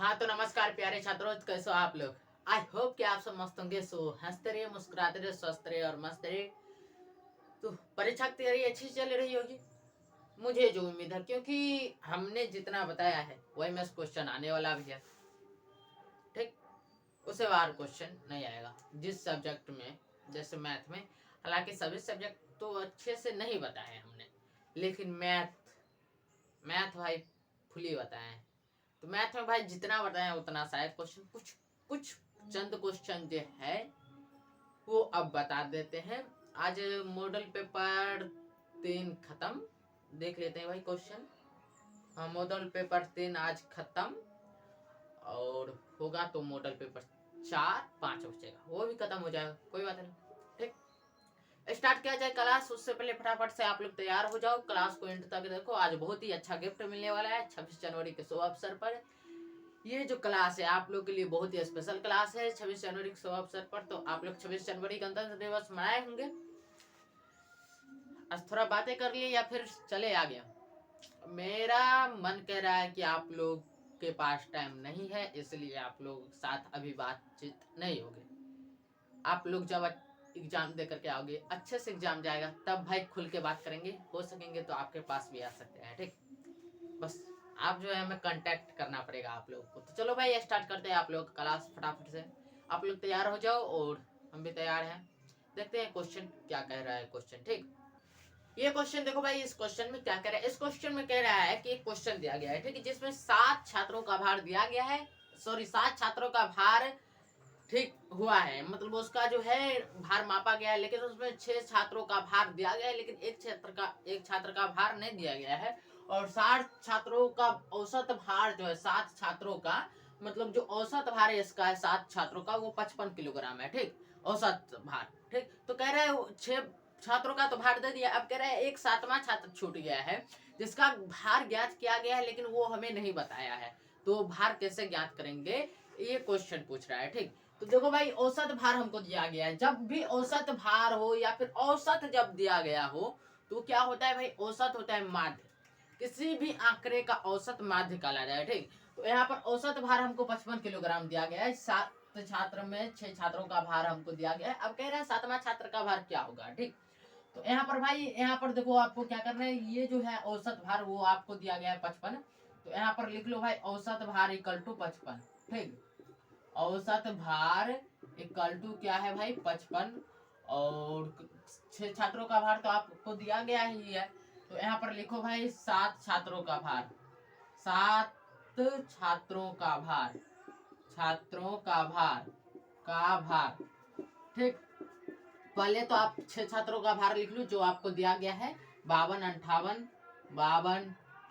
हाँ तो नमस्कार प्यारे छात्रों, कैसे हो आप लोग। आई होप कि आप सब मस्त होंगे। सो हंसते रहिए, मुस्कुराते रहिए, स्वस्थ रहिए और मस्त रहिए। तो परीक्षा की तैयारी अच्छी चल रही होगी, मुझे जो उम्मीद है, क्योंकि हमने जितना बताया है वही में क्वेश्चन आने वाला भी है। ठीक, उससे बाहर क्वेश्चन नहीं आएगा जिस सब्जेक्ट में, जैसे मैथ में। हालांकि सभी सब्जेक्ट तो अच्छे से नहीं बताए हमने, लेकिन मैथ भाई फुली बताए हैं। तो मैथ में भाई जितना बताया उतना शायद क्वेश्चन कुछ कुछ चंद क्वेश्चन जो है वो अब बता देते हैं। आज मॉडल पेपर 3 खत्म, देख लेते हैं भाई क्वेश्चन। हाँ, मॉडल पेपर 3 आज खत्म और होगा तो मॉडल पेपर 4-5 बचेगा, वो भी खत्म हो जाएगा, कोई बात नहीं। ठीक, स्टार्ट किया जाए क्लास। उससे पहले फटाफट से आप लोग तैयार हो जाओ, क्लास को एंड तक देखो। आज बहुत ही अच्छा गिफ्ट मिलने वाला है 26 जनवरी के शुभ अवसर पर। ये जो क्लास है आप लोग के लिए बहुत ही स्पेशल क्लास है 26 जनवरी के शुभ अवसर पर। तो आप लोग 26 जनवरी गणतंत्र दिवस मनाए होंगे। आज थोड़ा बातें कर लिए या फिर चले आ गया। मेरा मन कह रहा है कि आप लोग के पास टाइम नहीं है, इसलिए आप लोग साथ अभी बातचीत नहीं होगी। आप लोग जब एग्जाम दे करके आओगे, अच्छे से एग्जाम जाएगा, तब भाई खुल के बात करेंगे। हो सकेंगे तो आपके पास भी आ सकते हैं। ठीक, बस आप जो है हमें कांटेक्ट करना पड़ेगा आप लोगों को। तो चलो भाई स्टार्ट करते हैं आप लोग क्लास फटाफट से। आप लोग तैयार हो जाओ और हम भी तैयार हैं। देखते हैं क्वेश्चन क्या कह रहा है क्वेश्चन। ठीक, ये क्वेश्चन देखो भाई, इस क्वेश्चन में क्या कह रहा है। इस क्वेश्चन में कह रहा है कि एक क्वेश्चन दिया गया है, ठीक है, जिसमें 7 छात्रों का भार दिया गया है। सॉरी, 7 छात्रों का भार ठीक हुआ है, मतलब उसका जो है भार मापा गया है, लेकिन उसमें 6 छात्रों का भार दिया गया है, लेकिन एक छात्र का भार नहीं दिया गया है। और 60 छात्रों का औसत भार जो है, 7 छात्रों का मतलब जो औसत भार है इसका है 7 छात्रों का, वो 55 किलोग्राम है। ठीक, औसत भार। ठीक, तो कह रहे हैं 6 छात्रों का तो भार दे दिया, अब कह रहे हैं एक 7वां छात्र छूट गया है जिसका भार ज्ञात किया गया है, लेकिन वो हमें नहीं बताया है। तो भार कैसे ज्ञात करेंगे, ये क्वेश्चन पूछ रहा है। ठीक, तो देखो भाई, औसत भार हमको दिया गया है। जब भी औसत भार हो या फिर औसत जब दिया गया हो तो क्या होता है भाई, औसत होता है माध्य। किसी भी आंकड़े का औसत माध्य कहलाया जाए। ठीक, तो यहाँ पर औसत भार हमको 55 किलोग्राम दिया गया है। 7 छात्र में 6 छात्रों का भार हमको दिया गया है। अब कह रहे हैं 7वां छात्र का भार क्या होगा। ठीक, तो यहाँ पर भाई, यहाँ पर देखो आपको क्या करना है, ये जो है औसत भार वो आपको दिया गया है 55। तो यहाँ पर लिख लो भाई, औसत भार इक्वल टू 55। ठीक, औसत भार इक्वल टू क्या है भाई, 55। और 6 छात्रों का भार तो आपको दिया गया ही है। तो यहाँ पर लिखो भाई 7 छात्रों का भार, 7 छात्रों का भार, छात्रों का भार। ठीक, पहले तो आप 6 छात्रों का भार लिख लो जो आपको दिया गया है, 52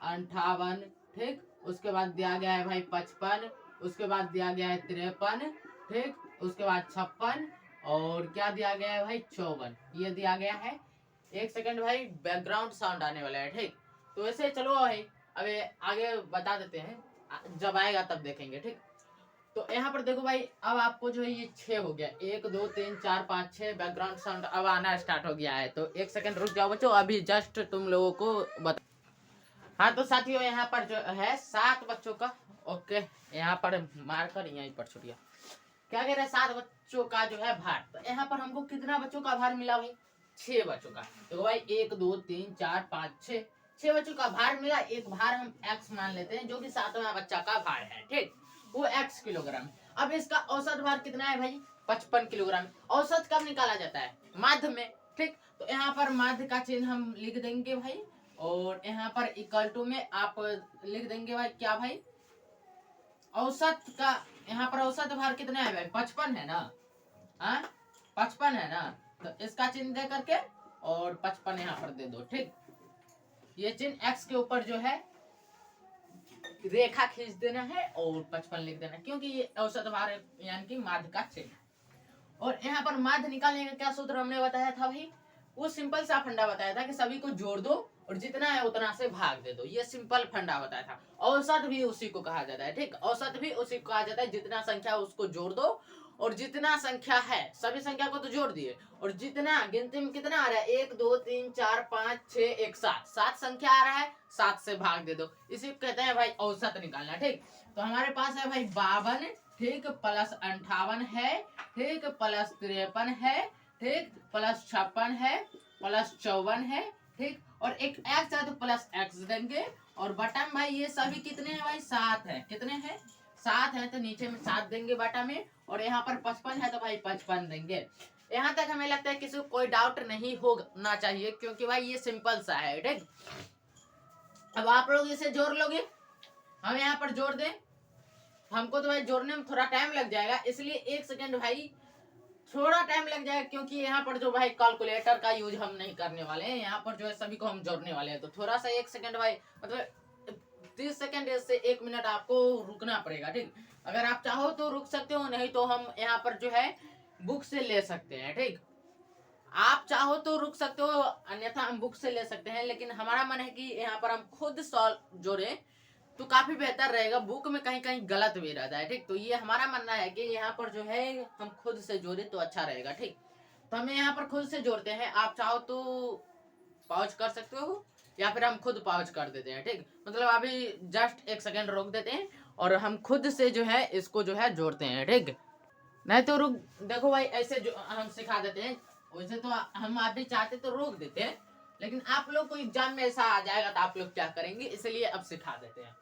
58। ठीक, उसके बाद दिया गया है भाई 55। उसके बाद दिया गया है 53। ठीक, उसके बाद 56 और क्या दिया गया है भाई 54, ये दिया गया है। एक सेकंड भाई, बैकग्राउंड साउंड आने वाला है। ठीक, तो ऐसे चलो भाई, अभी आगे बता देते हैं, जब आएगा तब देखेंगे। ठीक, तो यहाँ पर देखो भाई, अब आपको जो है ये 6 हो गया, 1 2 3 4 5 6 बैकग्राउंड साउंड अब आना स्टार्ट हो गया है। तो एक सेकंड रुक जाओ बच्चों, अभी जस्ट तुम लोगों को बता। हाँ तो साथियों, यहाँ पर जो है 7 बच्चों का, ओके, यहाँ पर मारकर यहीं पर छुटिया क्या कह रहे हैं, 7 बच्चों का जो है भार। तो यहाँ पर हमको कितना बच्चों का भार मिला भाई, 6 बच्चों का। तो भाई 1 2 3 4 5 6 बच्चों का भार मिला। एक भार हम x मान लेते हैं, जो कि 7वां बच्चा का भार है। ठीक, वो x किलोग्राम। अब इसका औसत भार कितना है भाई, 55 किलोग्राम। औसत कब निकाला जाता है, माध्य में। ठीक, तो यहाँ पर माध्य का चिन्ह हम लिख देंगे भाई, और यहाँ पर इक्वल टू में आप लिख देंगे भाई क्या भाई, औसत का। यहाँ पर औसत भार कितना है भाई, 55 है ना, हाँ 55 है ना। तो इसका चिन्ह दे करके और 55 यहाँ पर दे दो। ठीक, ये चिन्ह x के ऊपर जो है रेखा खींच देना है और 55 लिख देना, क्योंकि ये औसत भार यानी कि माध्य का चिन्ह। और यहाँ पर माध्य निकालने का क्या सूत्र हमने बताया था भाई, वो सिंपल सा फंडा बताया था कि सभी को जोड़ दो और जितना है उतना से भाग दे दो। ये सिंपल फंडा बताया था। औसत भी उसी को कहा जाता है। ठीक, औसत भी उसी को कहा जाता है, जितना संख्या उसको जोड़ दो और जितना संख्या है, सभी संख्या को तो जोड़ दिए, और जितना गिनती में कितना आ रहा है, 1 2 3 4 5 6 1 7 संख्या आ रहा है, 7 से भाग दे दो। इसी को कहते हैं भाई औसत निकालना। ठीक, तो हमारे पास है भाई 52, ठीक, प्लस 58 है, ठीक, प्लस 53 है, ठीक, प्लस 56 है, प्लस 54 है, ठीक, और एक एक्स है तो प्लस एक्स देंगे। और बटा में भाई ये सभी कितने हैं भाई, 7 है। कितने हैं, 7 है, तो नीचे में 7 देंगे बटा में। और यहाँ पर 55 है तो भाई 55 देंगे। यहाँ तक हमें लगता है किसी को कोई डाउट नहीं होना चाहिए, क्योंकि भाई ये सिंपल सा है, ठीक। अब आप लोग इसे जोड़ लोगे, हम यहाँ पर जोड़ दें। हमको तो भाई जोड़ने में थोड़ा टाइम लग जाएगा, इसलिए 1 सेकेंड भाई थोड़ा टाइम लग जाएगा, क्योंकि यहाँ पर जो भाई कैलकुलेटर का यूज हम नहीं करने वाले हैं, यहाँ पर जो है सभी को हम जोड़ने वाले हैं। तो थोड़ा सा 1 सेकेंड भाई, मतलब 30 सेकेंड से 1 मिनट आपको रुकना पड़ेगा, ठीक। अगर आप चाहो तो रुक सकते हो, नहीं तो हम यहाँ पर जो है बुक से ले सकते हैं, ठीक। आप चाहो तो रुक सकते हो, अन्यथा हम बुक से ले सकते हैं, लेकिन हमारा मन है कि यहाँ पर हम खुद सॉल्व जोड़े तो काफी बेहतर रहेगा। बुक में कहीं कहीं गलत भी रहता है, ठीक। तो ये हमारा मानना है कि यहाँ पर जो है हम खुद से जोड़े तो अच्छा रहेगा, ठीक। तो हमें यहाँ पर खुद से जोड़ते हैं। आप चाहो तो पॉज कर सकते हो, या फिर हम खुद पॉज कर देते हैं, ठीक। मतलब अभी जस्ट 1 सेकेंड रोक देते हैं और हम खुद से जो है इसको जो है जोड़ते हैं, ठीक। नहीं तो रुक, देखो भाई ऐसे जो हम सिखा देते हैं, वैसे तो हम आप भी चाहते तो रोक देते हैं, लेकिन आप लोग को एग्जाम में ऐसा आ जाएगा तो आप लोग क्या करेंगे, इसलिए अब सिखा देते हैं।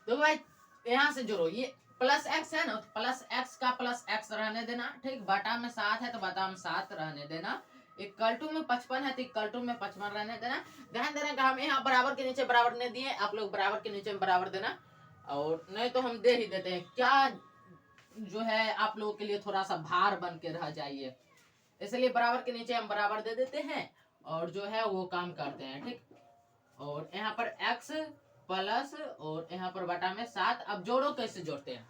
तो भाई यहाँ से जोड़ो, ये प्लस एक्स है ना, तो प्लस एक्स का प्लस एक्स रहने देना, ठीक। बटा में 7 है तो बटा में 7 रहने देना। इक्वल टू में 55 है तो इक्वल टू में 55 रहने देना। ध्यान देना कि हम यहाँ बराबर के नीचे बराबर नहीं दिए, आप लोग बराबर के नीचे बराबर देना, और नहीं तो हम दे ही देते हैं। क्या जो है आप लोगों के लिए थोड़ा सा भार बन के रह जाइए, इसलिए बराबर के नीचे हम बराबर दे देते हैं और जो है वो काम करते हैं, ठीक। और यहाँ पर x प्लस और यहाँ पर बटा में 7। अब जोड़ो, कैसे जोड़ते हैं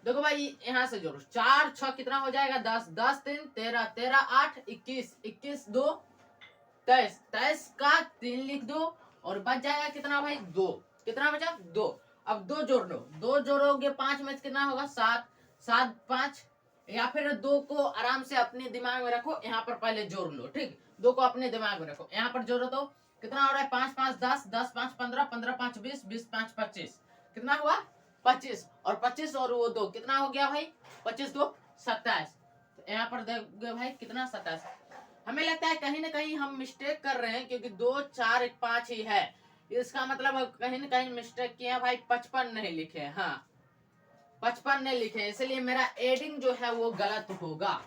देखो भाई, यहाँ से जोड़ो, 4 6 कितना हो जाएगा, 10 10 3 13 13 8 21 21 2 23 23 का 3 लिख दो, और बच जाएगा कितना भाई, 2। कितना बचा, 2। अब 2 जोड़ लो, 2 जोड़ोगे 5 में कितना होगा, 7 7 5, या फिर 2 को आराम से अपने दिमाग में रखो, यहाँ पर पहले जोड़ लो, ठीक। 2 को अपने दिमाग में रखो, यहाँ पर जोड़ो तो कितना हो रहा है, 5 5 10 10 5 15 15 5 20 20 5 25, कितना हुआ 25, और 25 और वो 2 कितना हो गया भाई, 25 2 27। तो यहाँ पर देखोगे भाई कितना 27। हमें लगता है कहीं ना कहीं हम मिस्टेक कर रहे हैं, क्योंकि 2 4 5 ही है, इसका मतलब कहीं ना कहीं मिस्टेक किया भाई, 55 नहीं लिखे, हाँ 55 नहीं लिखे, इसलिए मेरा एडिंग जो है वो गलत होगा।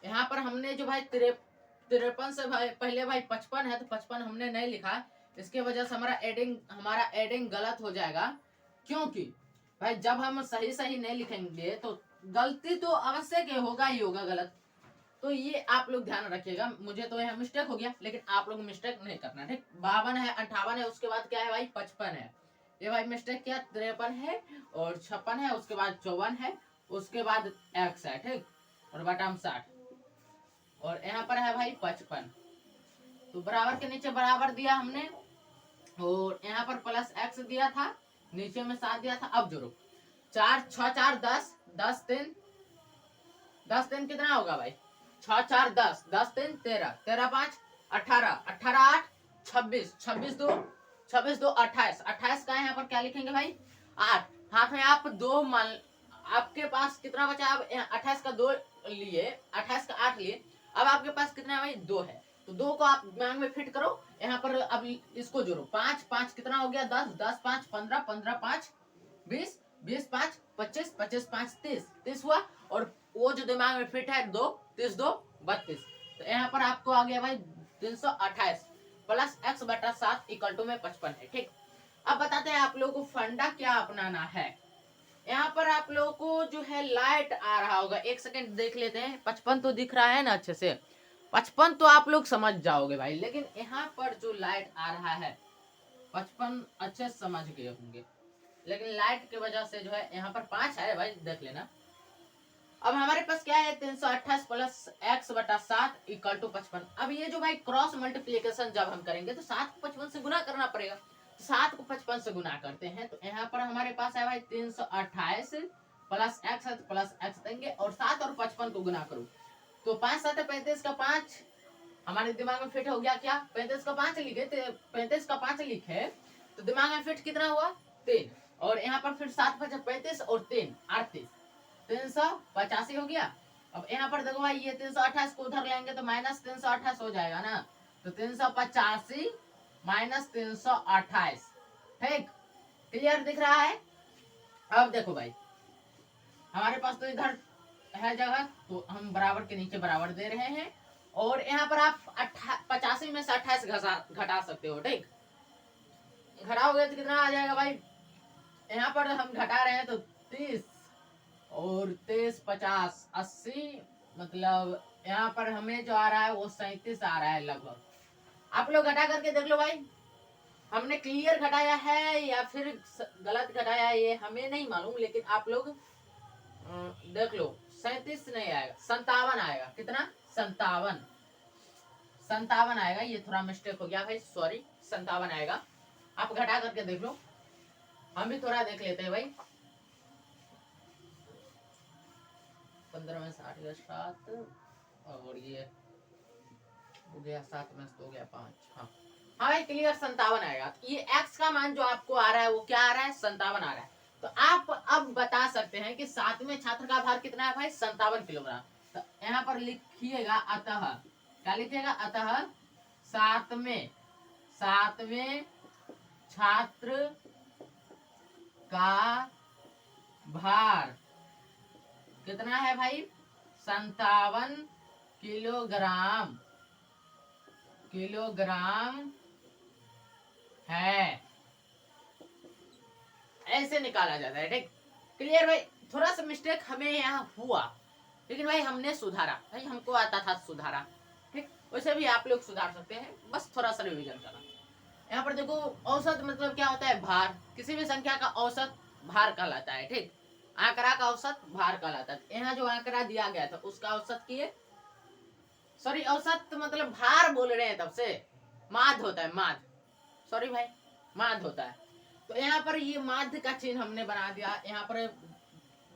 यहाँ पर हमने जो भाई 53 से भाई पहले भाई 55 है तो 55 हमने नहीं लिखा, इसके वजह से हमारा एडिंग गलत हो जाएगा। क्योंकि भाई जब हम सही सही नहीं लिखेंगे तो गलती तो अवश्य के होगा ही होगा गलत। तो ये आप लोग ध्यान रखिएगा, मुझे तो यह मिस्टेक हो गया, लेकिन आप लोग मिस्टेक नहीं करना, ठीक। 52 है, 58 है, उसके बाद क्या है भाई 55 है, ये भाई मिस्टेक किया, 53 है और 56 है, उसके बाद 54 है, उसके बाद एक्स है, ठीक, और बटा में 60, और यहाँ पर है भाई 55। तो बराबर के नीचे बराबर दिया हमने, और यहाँ पर प्लस एक्स दिया था, नीचे में 7 दिया था। अब जोड़ो, 4 6 4 10 10 3 10 3 कितना होगा भाई, 6 4 10 10 3 13 13 5 18 18 8 26 26 2 26 2 28 28 का यहाँ पर क्या लिखेंगे भाई, 8। हाथ में आप 2 मान, आपके पास कितना बचा, अब 28 का 2 लिए, 28 का 8 लिए, अब आपके पास कितना है भाई, 2 है। तो 2 को आप दिमाग में फिट करो, यहाँ पर अब इसको जोड़ो, 5 5 कितना हो गया, 10 10 5 15 15 5 20 20 5 25 25 5 30 30 हुआ, और वो जो दिमाग में फिट है 2 30 2 32। तो यहाँ पर आपको आ गया भाई 328 प्लस एक्स बटा 7 इक्वल टू में 55 है, ठीक। अब बताते हैं आप लोगों को फंडा क्या अपनाना है। यहाँ पर आप लोगों को जो है लाइट आ रहा होगा, 1 सेकेंड देख लेते हैं, 55 तो दिख रहा है ना अच्छे से, 55 तो आप लोग समझ जाओगे भाई, लेकिन यहाँ पर जो लाइट आ रहा है 55 अच्छे से समझ गए होंगे, लेकिन लाइट की वजह से जो है यहाँ पर 5 है भाई, देख लेना। अब हमारे पास क्या है, 328 प्लस एक्स बटा 7 इक्वल टू 55। अब ये जो भाई क्रॉस मल्टीप्लीकेशन जब हम करेंगे तो 7 को 55 से गुना करना पड़ेगा, तो 7 को 55 से गुना करते हैं, तो यहाँ पर हमारे पास है भाई 328 प्लस एक्स है, प्लस एक्स देंगे, और 7 और 55 को गुना करो, तो 5 7 35 का 5 हमारे दिमाग में फिट हो गया, क्या 35 का 5 लिखे, 35 का 5 लिखे तो दिमाग में फिट कितना हुआ, 3। और यहाँ पर फिर 7 5 35 और 3 38, 385 हो गया। अब यहाँ पर देखो भाई ये 328 को उधर लेंगे तो माइनस 328 हो जाएगा ना, तो 385 माइनस 328, ठीक, क्लियर दिख रहा है। अब देखो भाई हमारे पास तो इधर है जगह, तो हम बराबर के नीचे बराबर दे रहे हैं, और यहाँ पर आप 85 में से 28 घटा सकते हो, ठीक, घटाओगे तो कितना आ जाएगा भाई, यहाँ पर हम घटा रहे हैं तो 30 और 23 50 80, मतलब यहाँ पर हमें जो आ रहा है वो 37 आ रहा है लगभग। आप लोग घटा करके देख लो भाई, हमने क्लियर घटाया है या फिर गलत घटाया है ये हमें नहीं मालूम, लेकिन आप लोग देख लो। 37 नहीं आएगा, 57 आएगा। कितना? 57, 57 आएगा। ये थोड़ा मिस्टेक हो गया भाई, सॉरी, 57 आएगा। आप घटा करके देख लो, हम भी थोड़ा देख लेते हैं भाई। 15 में 60 गया 7, और ये हो गया 7 में तो हो गया 5। हाँ हाँ भाई क्लियर, 57 आएगा। ये x का मान जो आपको आ रहा है वो क्या आ रहा है? 57 आ रहा है। तो आप अब बता सकते हैं कि 7वें छात्र का भार कितना है भाई? 57 किलोग्राम। तो यहाँ पर लिखिएगा अतः, क्या लिखिएगा? अतः 7वें छात्र का भार कितना है भाई? 57 किलोग्राम है। ऐसे निकाला जाता है, ठीक, क्लियर भाई। थोड़ा सा मिस्टेक हमें यहाँ हुआ, लेकिन भाई हमने सुधारा, भाई हमको आता था सुधारा, ठीक, वैसे भी आप लोग सुधार सकते हैं, बस थोड़ा सा रिवीजन करना। यहाँ पर देखो औसत मतलब क्या होता है? भार। किसी भी संख्या का औसत भार कहलाता है, ठीक, आंकड़ा का औसत भार कहलाता है। यहाँ जो आंकड़ा दिया गया था उसका औसत किए, सॉरी औसत मतलब भार बोल रहे हैं, तब से माध्य होता है, माध्य, सॉरी भाई, माध्य होता है। तो यहाँ पर ये माध्य का चिन्ह हमने बना दिया, यहाँ पर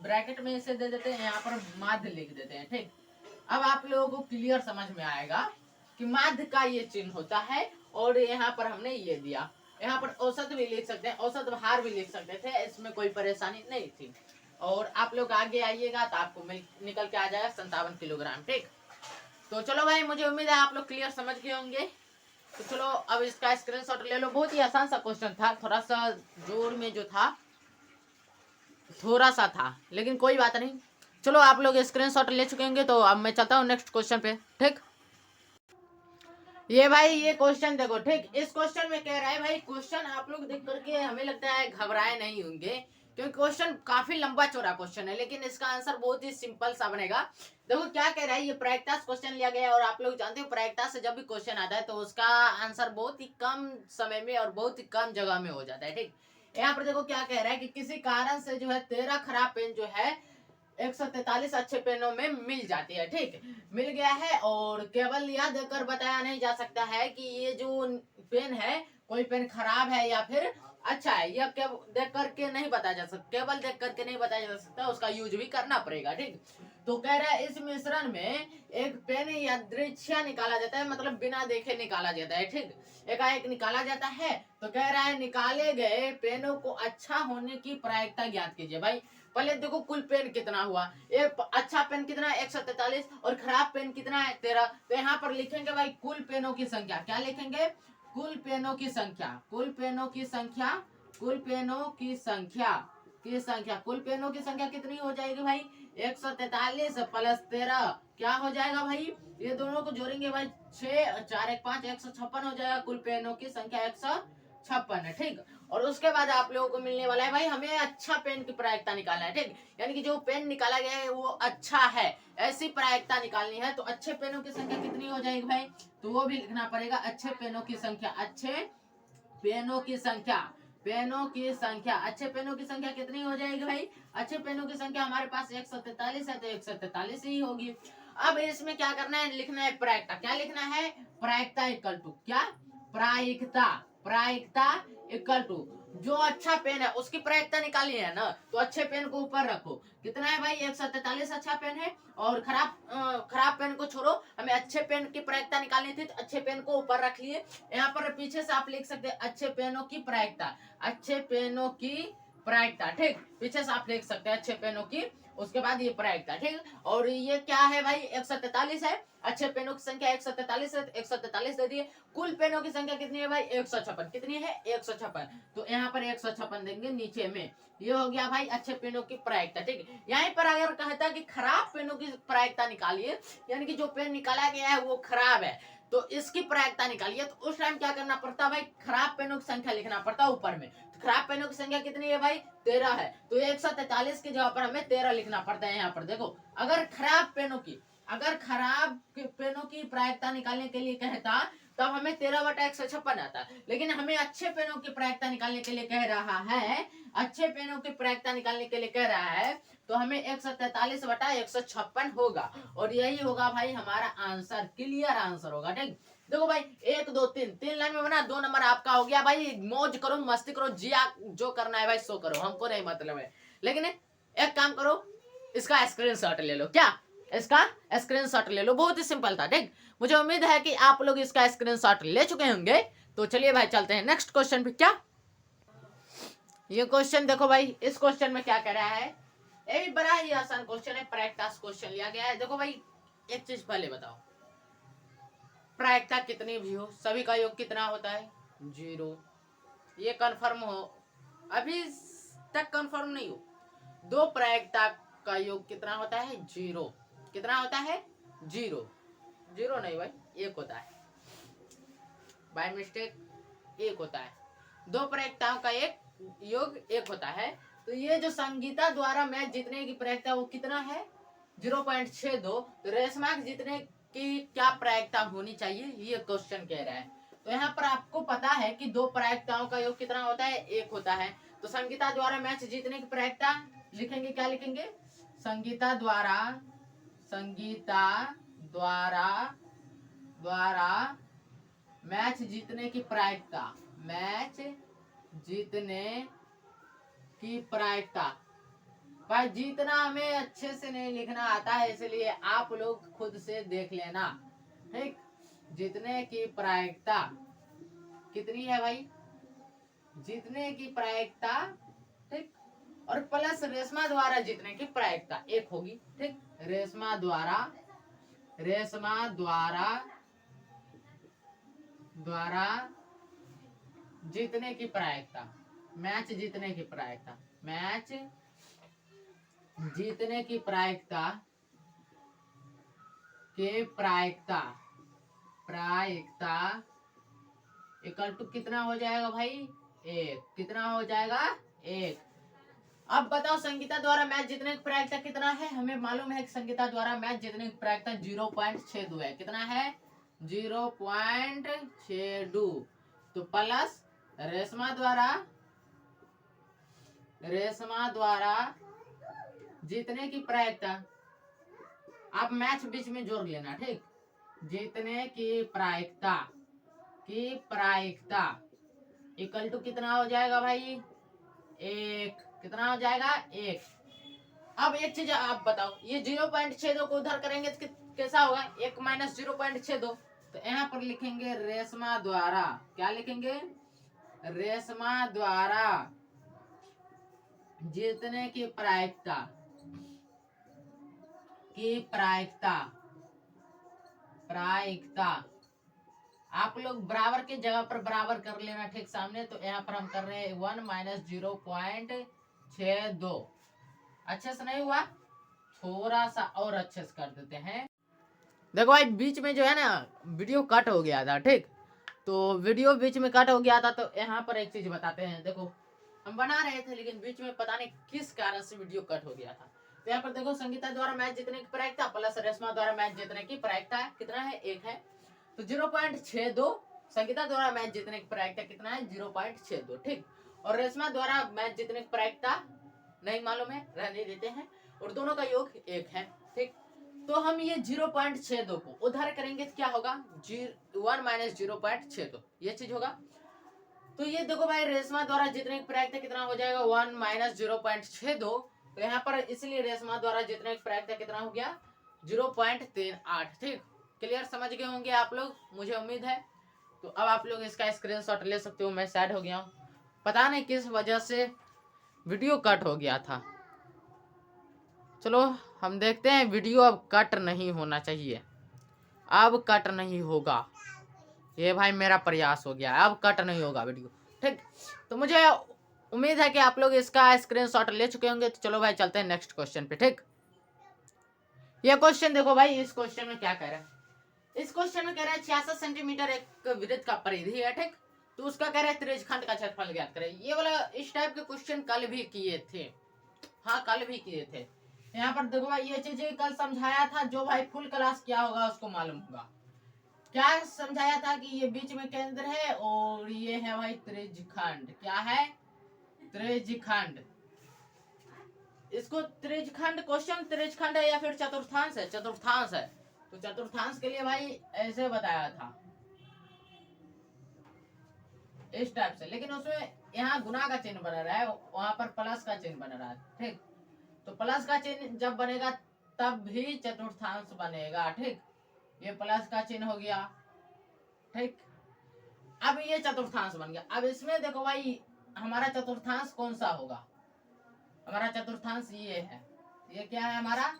ब्रैकेट में इसे दे देते हैं, यहाँ पर माध्य लिख देते हैं, ठीक। अब आप लोगों को क्लियर समझ में आएगा कि माध्य का ये चिन्ह होता है, और यहाँ पर हमने ये दिया। यहाँ पर औसत भी लिख सकते हैं, औसत भार भी लिख सकते थे, इसमें कोई परेशानी नहीं थी। और आप लोग आगे आइएगा तो आपको निकल के आ जाएगा 57 किलोग्राम, ठीक। तो चलो भाई, मुझे उम्मीद है आप लोग क्लियर समझ गए होंगे। तो चलो अब इसका स्क्रीनशॉट ले लो। बहुत ही आसान सा क्वेश्चन था, थोड़ा सा जोर में जो था थोड़ा सा था, लेकिन कोई बात नहीं। चलो आप लोग स्क्रीनशॉट ले चुके होंगे, तो अब मैं चलता हूँ नेक्स्ट क्वेश्चन पे, ठीक। ये भाई ये क्वेश्चन देखो, ठीक, इस क्वेश्चन में कह रहा है भाई, क्वेश्चन आप लोग देख करके हमें लगता है घबराए नहीं होंगे, क्योंकि क्वेश्चन काफी लंबा चौड़ा क्वेश्चन है, लेकिन इसका आंसर बहुत ही सिंपल सा बनेगा। देखो क्या कह रहा है, ये प्रायिकता से क्वेश्चन लिया गया है, और आप लोग जानते हो प्रायिकता से जब भी क्वेश्चन आता है तो उसका आंसर बहुत ही कम समय में और बहुत ही कम जगह में हो जाता है, ठीक। यहाँ पर देखो क्या कह रहा है कि किसी कारण से जो है 13 खराब पेन जो है 143 अच्छे पेनों में मिल जाती है, ठीक, मिल गया है। और केवल यह देखकर बताया नहीं जा सकता है कि ये जो पेन है कोई पेन खराब है या फिर अच्छा है, यह देख करके नहीं बताया जा सकता, केवल देख करके नहीं बताया जा सकता, उसका यूज भी करना पड़ेगा, ठीक। तो कह रहा है इस मिश्रण में एक पेन यादृच्छिया निकाला जाता है, मतलब बिना देखे निकाला जाता है, ठीक, एकाएक निकाला जाता है। तो कह रहा है निकाले गए पेनों को अच्छा होने की प्रायिकता ज्ञात कीजिए। भाई पहले देखो कुल पेन कितना हुआ, ये अच्छा पेन कितना है 143, और खराब पेन कितना है 13। तो यहाँ पर लिखेंगे भाई कुल पेनों की संख्या, क्या लिखेंगे? कुल पेनों की संख्या, कुल पेनों की संख्या, कुल पेनों की संख्या कुल पेनों की संख्या कितनी हो जाएगी भाई? 143 प्लस 13 क्या हो जाएगा भाई? ये दोनों को जोड़ेंगे भाई 6 4 1 5 156 हो जाएगा। कुल पेनों की संख्या 156 है, ठीक। और उसके बाद आप लोगों को मिलने वाला है भाई, हमें अच्छा पेन की प्रायिकता निकालना है, ठीक, यानी कि जो पेन निकाला गया है वो अच्छा है, ऐसी प्रायिकता निकालनी है। तो अच्छे पेनों की संख्या कितनी हो जाएगी भाई? तो वो भी लिखना पड़ेगा, अच्छे पेनों की संख्या, अच्छे पेनों की संख्या, पेनों की संख्या, अच्छे पेनों की संख्या कितनी हो जाएगी भाई? अच्छे पेनों की संख्या हमारे पास 143 है, तो 143 ही होगी। अब इसमें क्या करना है? लिखना है प्रायिकता। क्या लिखना है? प्रायिकता इक्वल टू क्या? प्रायिकता इक्वल टू जो अच्छा पेन है उसकी प्रायिकता निकाली है ना, तो अच्छे पेन को ऊपर रखो। कितना है भाई? 143 अच्छा पेन है, और खराब पेन को छोड़ो, हमें अच्छे पेन की प्रायिकता निकालनी थी, तो अच्छे पेन को ऊपर रख लिए। यहाँ पर पीछे से आप लिख सकते हैं अच्छे पेनों की प्रायिकता, अच्छे पेनों की प्रायिकता, ठीक। पीछे से आप लिख सकते हैं अच्छे पेनों की, उसके बाद ये प्रायिकता, ठीक। और ये क्या है भाई, 143 है। अच्छे पेनों की संख्या 143 है, 143 दे दिए। कुल पेनों की संख्या कितनी है भाई, 156। कितनी है, 156। तो यहाँ पर 156 देंगे नीचे में। ये हो गया भाई अच्छे पेनों की प्रायिकता, ठीक। यहीं पर अगर कहता है कि खराब पेनों की प्रायिकता निकालिए, यानी कि जो पेन निकाला गया है वो खराब है, तो इसकी प्रायिकता निकालिए, तो उस टाइम क्या करना पड़ता है भाई, खराब पेनों की संख्या लिखना पड़ता है ऊपर में। तो खराब पेनों की संख्या कितनी है भाई, 13 है। तो 143 की जगह पर हमें 13 लिखना पड़ता है। यहाँ पर देखो, अगर खराब पेनों की प्रायिकता निकालने के लिए कहता, तब हमें 13/156 आता है। लेकिन हमें अच्छे पेनों की प्रायिकता निकालने के लिए कह रहा है, अच्छे पेनों की प्रायिकता निकालने के लिए कह रहा है, तो हमें 143/156 होगा। और यही होगा भाई हमारा आंसर, क्लियर आंसर होगा, ठीक। देखो भाई 1 2 3 3 लाइन में बना, 2 नंबर आपका हो गया भाई। मौज करो, मस्ती करो, जिया जो करना है भाई सो करो, हमको नहीं मतलब है। लेकिन एक काम करो, इसका स्क्रीनशॉट ले लो। क्या, इसका स्क्रीनशॉट ले लो, बहुत ही सिंपल था, ठीक। मुझे उम्मीद है कि आप लोग इसका स्क्रीनशॉट ले चुके होंगे। तो चलिए भाई चलते हैं नेक्स्ट क्वेश्चन पे। क्या, ये क्वेश्चन देखो भाई, इस क्वेश्चन में क्या कह रहा है, ये बड़ा ही आसान क्वेश्चन है, प्रैक्टिस क्वेश्चन लिया गया है। देखो भाई एक चीज पहले बताओ, प्रायिकता कितनी भी हो, सभी का योग कितना होता है, 0। ये कंफर्म हो, अभी तक कंफर्म नहीं हो। दो प्रायिकता का योग कितना होता है, 0। कितना होता है, 0। 0 नहीं भाई, 1 होता है, बाय मिस्टेक 1 होता है। दो प्रायिकताओं का एक योग 1 होता है। तो ये जो संगीता द्वारा मैच जीतने की प्रायिकता वो कितना है, 0.62। तो रेशमा जीतने की क्या प्रायिकता होनी चाहिए, ये क्वेश्चन कह रहा है। तो यहाँ पर आपको पता है कि दो प्रायिकताओं का योग कितना होता है, 1 होता है। तो संगीता द्वारा मैच जीतने की प्रायिकता लिखेंगे, क्या लिखेंगे, संगीता द्वारा मैच जीतने की प्रायिकता, मैच जीतने की प्रायिकता। भाई जीतना हमें अच्छे से नहीं लिखना आता है, इसलिए आप लोग खुद से देख लेना, ठीक। जीतने की प्रायिकता कितनी है भाई, जीतने की प्रायिकता, ठीक। और प्लस रेशमा द्वारा जीतने की प्रायिकता 1 होगी, ठीक। रेशमा द्वारा जीतने की प्रायिकता, मैच जीतने की प्रायिकता, मैच जीतने की प्रायिकता के प्रायिकता इक्वल टू कितना हो जाएगा भाई, 1। कितना हो जाएगा, 1। अब बताओ संगीता द्वारा मैच जीतने की प्रायिकता कितना है, हमें मालूम है कि संगीता द्वारा मैच जीतने की प्रायिकता 0.62 है। कितना है, 0.62। तो प्लस रेशमा द्वारा जीतने की प्रायिकता, आप मैच बीच में जोड़ लेना, ठीक। जीतने की प्रायिकता इक्वल टू कितना हो जाएगा भाई, 1। कितना हो जाएगा, 1। अब एक चीज आप बताओ, ये 0.62 को उधर करेंगे तो कैसा होगा, 1 माइनस 0.62। तो यहाँ पर लिखेंगे रेशमा द्वारा, क्या लिखेंगे, रेशमा द्वारा जीतने की प्रायिकता आप लोग बराबर के जगह पर बराबर कर लेना, ठीक सामने। तो यहाँ पर हम कर रहे हैं 1 माइनस 0.62। अच्छे से नहीं हुआ, थोड़ा सा और अच्छे से कर देते हैं। देखो भाई बीच में जो है ना वीडियो कट हो गया था, ठीक। तो वीडियो बीच में कट हो गया था, तो यहाँ पर एक चीज बताते हैं। देखो हम बना रहे थे, लेकिन बीच में पता नहीं किस कारण से वीडियो कट हो गया था। तो यहाँ पर देखो संगीता द्वारा मैच जीतने की प्रायिकता प्लस रेशमा द्वारा मैच जीतने की प्रायिकता कितना है, 1 है। तो 0.62 संगीता द्वारा मैच जीतने की प्रायिकता कितना है, 0.62, ठीक। और रेशमा द्वारा मैच जीतने की प्रायिकता नहीं मालूम है, रहने देते हैं। और दोनों का योग 1 है, ठीक। तो हम ये 0.62 को उधार करेंगे तो क्या होगा, 1 माइनस 0.62 ये चीज होगा। तो ये देखो भाई रेशमा द्वारा जीतने की प्रायिकता कितना हो जाएगा, 1 माइनस 0.62। तो यहाँ पर इसलिए रेशमा द्वारा जीतने की प्रायिकता कितना हो गया, 0.38, ठीक। क्लियर समझ गए होंगे आप लोग, मुझे उम्मीद है। तो अब आप लोग इसका स्क्रीनशॉट ले सकते हो। मैं सैड हो गया हूँ, पता नहीं किस वजह से वीडियो कट हो गया था। चलो हम देखते हैं, वीडियो अब कट नहीं होना चाहिए, अब कट नहीं होगा। ये भाई मेरा प्रयास हो गया, अब कट नहीं होगा वीडियो, ठीक। तो मुझे उम्मीद है कि आप लोग इसका स्क्रीनशॉट ले चुके होंगे। तो चलो भाई चलते हैं नेक्स्ट क्वेश्चन पे, ठीक। ये क्वेश्चन देखो भाई, इस क्वेश्चन में क्या कह रहा है। इस क्वेश्चन में कह रहा है 66 सेंटीमीटर एक वृत्त का परिधि है, ठीक। तो उसका कह रहा है त्रिज्यखंड का क्षेत्रफल ज्ञात करें। ये वाला इस टाइप के क्वेश्चन कल भी किए थे, हाँ कल भी किए थे। यहाँ पर देखो भाई, ये चीजें कल समझाया था, जो भाई फुल क्लास किया होगा उसको मालूम होगा। क्या समझाया था कि ये बीच में केंद्र है और ये है भाई त्रिज्यखंड। क्या है? त्रिज्यखंड। इसको त्रिज्यखंड, क्वेश्चन त्रिज्यखंड है या फिर चतुर्थांश है? चतुर्थांश है। तो चतुर्थांश के लिए भाई ऐसे बताया था, इस टाइप से। लेकिन उसमें यहाँ गुना का चिन्ह बना रहा है, वहां पर प्लस का चिन्ह बन रहा है, ठीक। तो प्लस का चिन्ह जब बनेगा तब भी चतुर्थांश बनेगा, ठीक। ये प्लस का चिन्ह हो गया, ठीक। अब ये चतुर्थांश बन गया। अब इसमें देखो भाई, हमारा चतुर्थांश कौन सा होगा? हमारा चतुर्थांश ये है। ये क्या है हमारा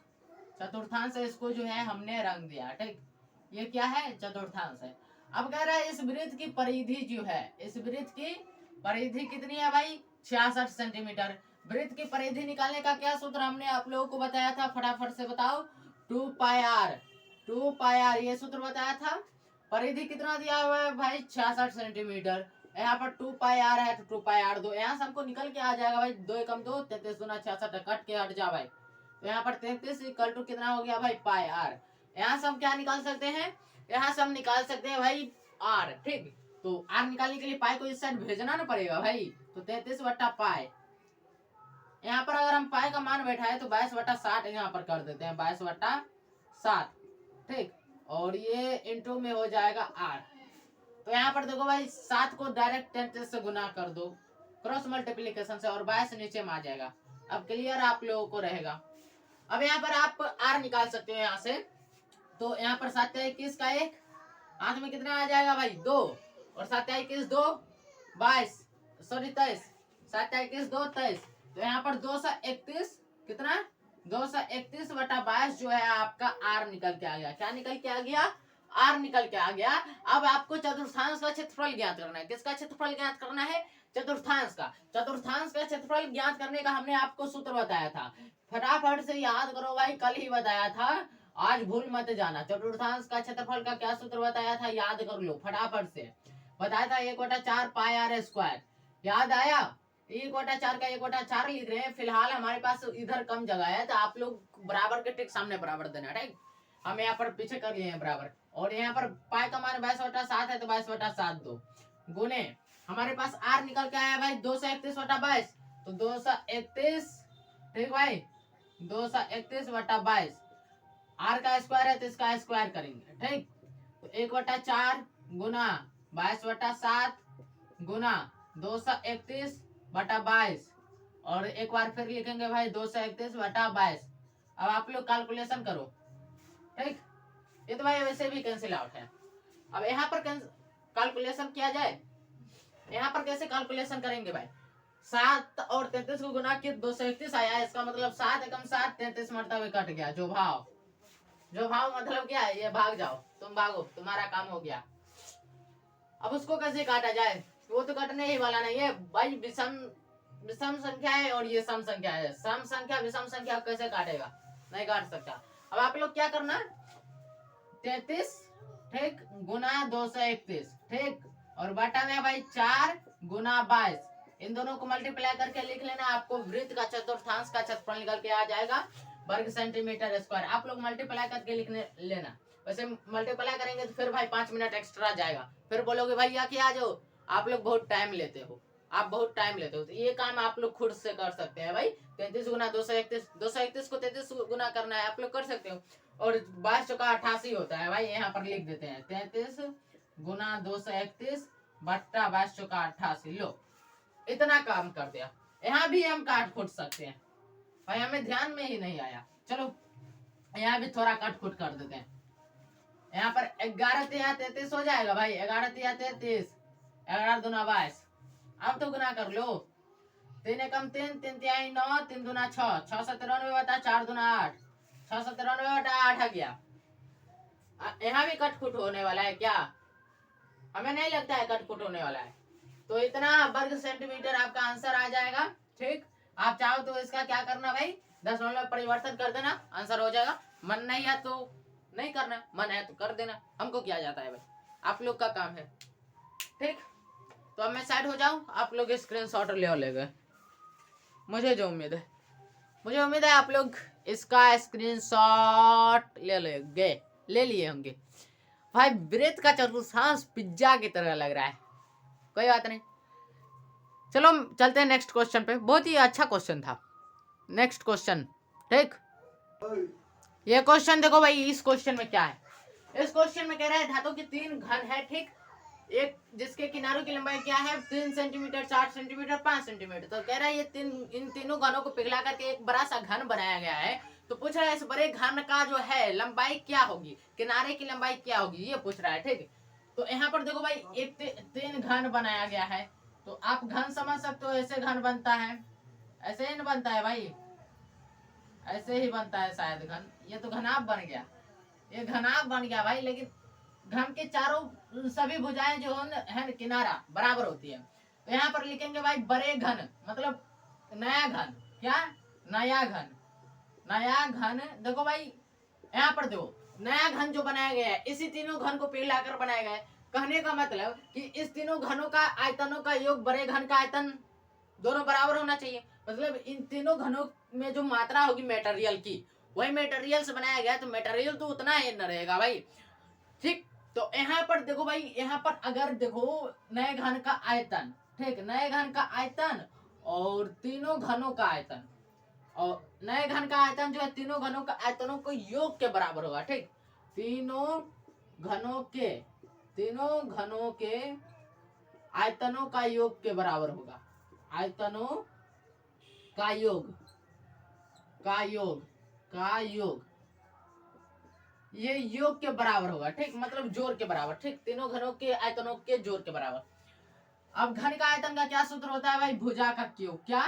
चतुर्थांश है। इसको जो है हमने रंग दिया, ठीक। ये क्या है? चतुर्थांश है। अब कह रहा है इस वृत्त की परिधि जो है, इस वृत्त की परिधि कितनी है भाई? 66 सेंटीमीटर। वृत्त की परिधि निकालने का क्या सूत्र हमने आप लोगों को बताया था? फटाफट से बताओ। 2 पाई आर, 2 पाई आर ये सूत्र बताया था। परिधि कितना दिया हुआ है भाई? 66 सेंटीमीटर। यहाँ पर 2 पाई आर है, तो 2 पाई आर दो, यहाँ से हमको निकल के आ जाएगा भाई। 2 एकम 2, 33 दूना 66, कट के हट जा भाई। तो यहाँ पर 33 इक्वल टू कितना हो गया भाई? पाई आर। यहाँ से हम क्या निकाल सकते हैं? यहाँ से हम निकाल सकते हैं भाई आर, ठीक। तो आर निकालने के लिए पाई को इस साइड भेजना ना पड़ेगा भाई। तो 33 बट्टा पाई, यहाँ पर अगर हम पाई का मान बैठाए तो 22 बट्टा 60 यहाँ पर कर देते हैं, 22 बट्टा 7, ठीक। और ये इंटू में हो जाएगा आर। तो यहाँ पर देखो भाई, 7 को डायरेक्ट 33 से गुना कर दो क्रॉस मल्टीप्लीकेशन से, और 22 नीचे में आ जाएगा। अब क्लियर आप लोगों को रहेगा। अब यहाँ पर आप आर निकाल सकते हो यहाँ से। तो यहाँ पर 7 21 का 1 हाथ में कितना आ जाएगा भाई? 2, और 7 21 2 22, सॉरी 23, 7 21 2 23। तो यहाँ पर 231 कितना? 231 बटा 22 जो है आपका आर निकल के आ गया। क्या निकल के आ गया? आर निकल के आ गया। अब आपको चतुर्थांश का क्षेत्रफल ज्ञात करना है। किसका क्षेत्रफल ज्ञात करना है? चतुर्थांश का। चतुर्थांश का क्षेत्रफल ज्ञात करने का हमने आपको सूत्र बताया था। फटाफट से याद करो भाई, कल ही बताया था, आज भूल मत जाना। चतुर्थांश का क्षेत्रफल का क्या सूत्र बताया था? याद कर लो फटाफट से। बताया था 1/4 पाई आर स्क्वायर। याद आया? 1/4 का 1/4 लिख रहे हैं। फिलहाल हमारे पास इधर कम जगह है, तो आप लोग बराबर के ठीक सामने बराबर देना, ठीक। हम यहाँ पर पीछे कर लिए हैं बराबर। और यहाँ पर पाई का मान 22/7 है, तो 22/7 दो गुने हमारे पास आर निकल के आया भाई 231/22। तो 231, ठीक भाई, 231/22। आर का स्क्वायर है तो इसका स्क्वायर करेंगे, ठीक। तो 1/4 गुना 22/7 गुना 231/22, और एक बार फिर लिखेंगे भाई 231/22। अब आप लोग कैलकुलेशन करो, ठीक। ये तो भाई वैसे भी कैंसिल आउट है। अब यहाँ पर कैलकुलेशन किया जाए। यहाँ पर कैसे कैलकुलेशन करेंगे भाई? 7 और 33 को गुना किया 231 आया। इसका मतलब 7 एकम 7, 33 मरतबे कट गया। जो भाव मतलब क्या है? ये भाग जाओ, तुम भागो, तुम्हारा काम हो गया। अब उसको कैसे काटा जाए? वो तो कटने ही वाला नहीं है भाई। विषम संख्या है और ये सम संख्या है। सम संख्या विषम संख्या कैसे काटेगा? नहीं काट सकता। अब आप लोग क्या करना? 33, ठीक, गुना 231, ठीक, और बटा में भाई 4 गुना 22। इन दोनों को मल्टीप्लाई करके लिख लेना। आपको वृत्त का चतुर्थांश का क्षेत्रफल निकल के आ जाएगा वर्ग सेंटीमीटर स्क्वायर। आप लोग मल्टीप्लाई करके लिखने लेना। वैसे मल्टीप्लाई करेंगे तो फिर भाई 5 मिनट एक्स्ट्रा जाएगा। फिर बोलोगे भैया कि आ जाओ, आप लोग बहुत टाइम लेते हो, आप बहुत टाइम लेते हो। तो ये काम आप लोग खुद से कर सकते हैं भाई। 33 गुना 231, 231 को 33 गुना करना है, आप लोग कर सकते हो। और 22 चौका 88 होता है भाई, यहाँ पर लिख देते हैं 33 गुना 231 बट्टा 22 चौका 88। लो, इतना काम कर दिया। यहाँ भी हम काट खुट सकते हैं भाई, हमें ध्यान में ही नहीं आया। चलो यहाँ भी थोड़ा काट खुट कर देते हैं। यहाँ पर 11 तिया 33 हो जाएगा भाई। 11 तिया 33, 11 दूना 22। अब तो गुना कर लो। 3 एकम 3, 3 तिहाई 9, 3 दूना 6, 6 सत्तर 93 बटा 4 दूना 8, 6 सत्तर 93 बटा 8 आ गया। यहाँ भी कटकुट होने वाला है क्या? हमें नहीं लगता है कटकुट होने वाला है। तो इतना वर्ग सेंटीमीटर आपका आंसर आ जाएगा। ठीक, आप चाहो तो इसका क्या करना भाई, दशमलव में परिवर्तन कर देना, आंसर हो जाएगा। मन नहीं है तो नहीं करना, मन है तो कर देना, हमको क्या जाता है भाई, आप लोग का काम है। ठीक, तो अब मैं साइड हो जाऊं, आप लोग स्क्रीनशॉट ले लेंगे, मुझे जो उम्मीद है, मुझे उम्मीद है आप लोग इसका स्क्रीनशॉट ले लेंगे, ले लिए होंगे। भाई ब्रेथ का चतुर्थांश पिज्जा की तरह लग रहा है, कोई बात नहीं, चलो चलते हैं नेक्स्ट क्वेश्चन पे। बहुत ही अच्छा क्वेश्चन था। नेक्स्ट क्वेश्चन, ठीक, ये क्वेश्चन देखो भाई, इस क्वेश्चन में क्या है, इस क्वेश्चन में कह रहा है धातु के 3 घन है, ठीक, एक जिसके किनारों की लंबाई क्या है 3 सेंटीमीटर, 4 सेंटीमीटर, 5 सेंटीमीटर। तो कह रहा है ये इन तीनों घनों को पिघला करके एक बड़ा सा घन बनाया गया है। तो पूछ रहा है इस बड़े घन का जो है लंबाई क्या होगी, किनारे की लंबाई क्या होगी, ये पूछ रहा है। ठीक, तो यहाँ पर देखो भाई एक 3 घन बनाया गया है। तो आप घन समझ सकते हो, ऐसे घन बनता है, ऐसे ही बनता है भाई, ऐसे ही बनता है शायद घन। ये तो घनाभ बन गया, ये घनाभ बन गया भाई। लेकिन घन के चारों सभी भुजाएं जो है किनारा बराबर होती है। तो यहाँ पर लिखेंगे भाई बड़े घन, मतलब नया घन, क्या नया घन, नया घन। देखो भाई यहाँ पर देखो नया घन जो बनाया गया है, इसी तीनों घन को पिघलाकर बनाया गया है। कहने का मतलब कि इस तीनों घनों का आयतनों का योग बड़े घन का आयतन दोनों बराबर होना चाहिए। मतलब इन तीनों घनों में जो मात्रा होगी मटेरियल की, वही मटेरियल से बनाया गया, तो मटेरियल तो उतना ही न रहेगा भाई। ठीक, तो यहाँ पर देखो भाई, यहाँ पर अगर देखो नए घन का आयतन, ठीक, नए घन का आयतन और तीनों घनों का आयतन, और नए घन का आयतन जो है तीनों घनों का आयतनों को योग के बराबर होगा। ठीक, तीनों घनों के आयतनों का योग के बराबर होगा, आयतनों का योग, ये योग के बराबर होगा। ठीक, मतलब जोर के बराबर। ठीक, तीनों घनों के आयतनों के जोर के बराबर। अब घन का आयतन का क्या सूत्र होता है भाई, भुजा का क्यूब, क्या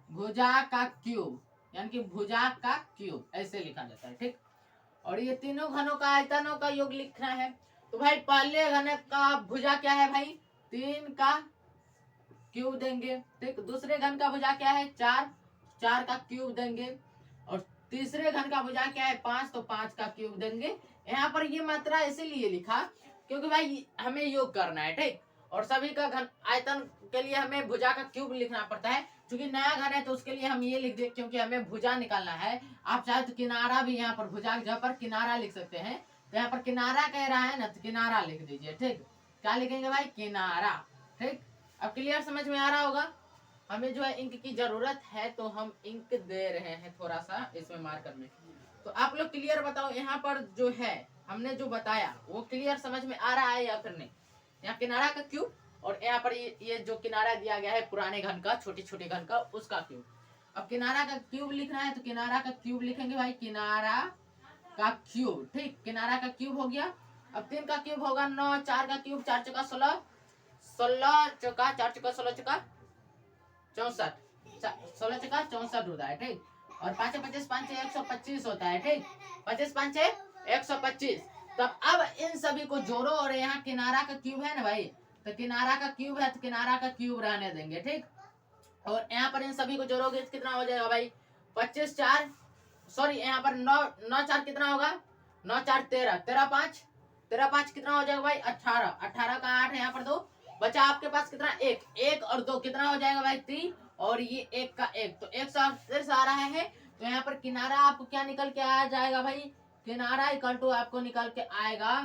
भुजा का क्यूब, यानी कि भुजा का क्यूब ऐसे लिखा जाता है। ठीक, और ये तीनों घनों का आयतनों का योग लिखना है। तो भाई पहले घन का भुजा क्या है भाई, 3 का क्यूब देंगे। ठीक, दूसरे घन का भुजा क्या है 4, 4 का क्यूब देंगे। और तीसरे घन का भुजा क्या है 5, तो 5 का क्यूब देंगे। यहाँ पर ये मात्रा इसीलिए लिखा क्योंकि भाई हमें योग करना है। ठीक, और सभी का घन आयतन के लिए हमें भुजा का क्यूब लिखना पड़ता है। क्योंकि नया घन है तो उसके लिए हम ये लिख दे, क्योंकि हमें भुजा निकालना है। आप चाहे तो किनारा भी यहाँ पर भुजा की जगह पर किनारा लिख सकते हैं। तो यहाँ पर किनारा कह रहा है ना, तो किनारा लिख दीजिए। ठीक, क्या लिखेंगे भाई, किनारा। ठीक, अब क्लियर समझ में आ रहा होगा। हमें जो है इंक की जरूरत है, तो हम इंक दे रहे हैं थोड़ा सा इसमें मार्कर में। तो आप लोग क्लियर बताओ, यहाँ पर जो है हमने जो बताया वो क्लियर समझ में आ रहा है या फिर नहीं। यहाँ किनारा का क्यूब, और यहाँ पर ये जो किनारा दिया गया है पुराने घन का, छोटे छोटे घन का, उसका क्यूब। अब किनारा का क्यूब लिखना है तो किनारा का क्यूब लिखेंगे भाई, किनारा का क्यूब। ठीक, किनारा का क्यूब हो गया। अब 3 का क्यूब होगा 9, 4 का क्यूब 4 चौका 16, 16 चौका 4 चौका 16 चौका 64, 16 चौका 64 होता है। ठीक, और 5 25 5 125 होता है। ठीक, 25 5 125। तब अब इन सभी को जोड़ो, और यहाँ किनारा का क्यूब है ना भाई, तो किनारा का क्यूब है तो किनारा का क्यूब रहने देंगे। ठीक, और यहाँ पर इन सभी को जोड़ोगे तो कितना हो जाएगा भाई, 25 4, सॉरी यहाँ पर 9 9 4 कितना होगा, 9 4 13, 13 5, 13 5 कितना हो जाएगा भाई 18, 18 का 8 है यहाँ पर 2 बचा आपके पास, कितना 1, 1 और 2 कितना हो जाएगा भाई 3, और ये 1 का 1, तो 138 आ रहा है। तो यहाँ पर किनारा आपको क्या निकल के आ जाएगा भाई, किनारा इक्वल टू आपको निकल के आएगा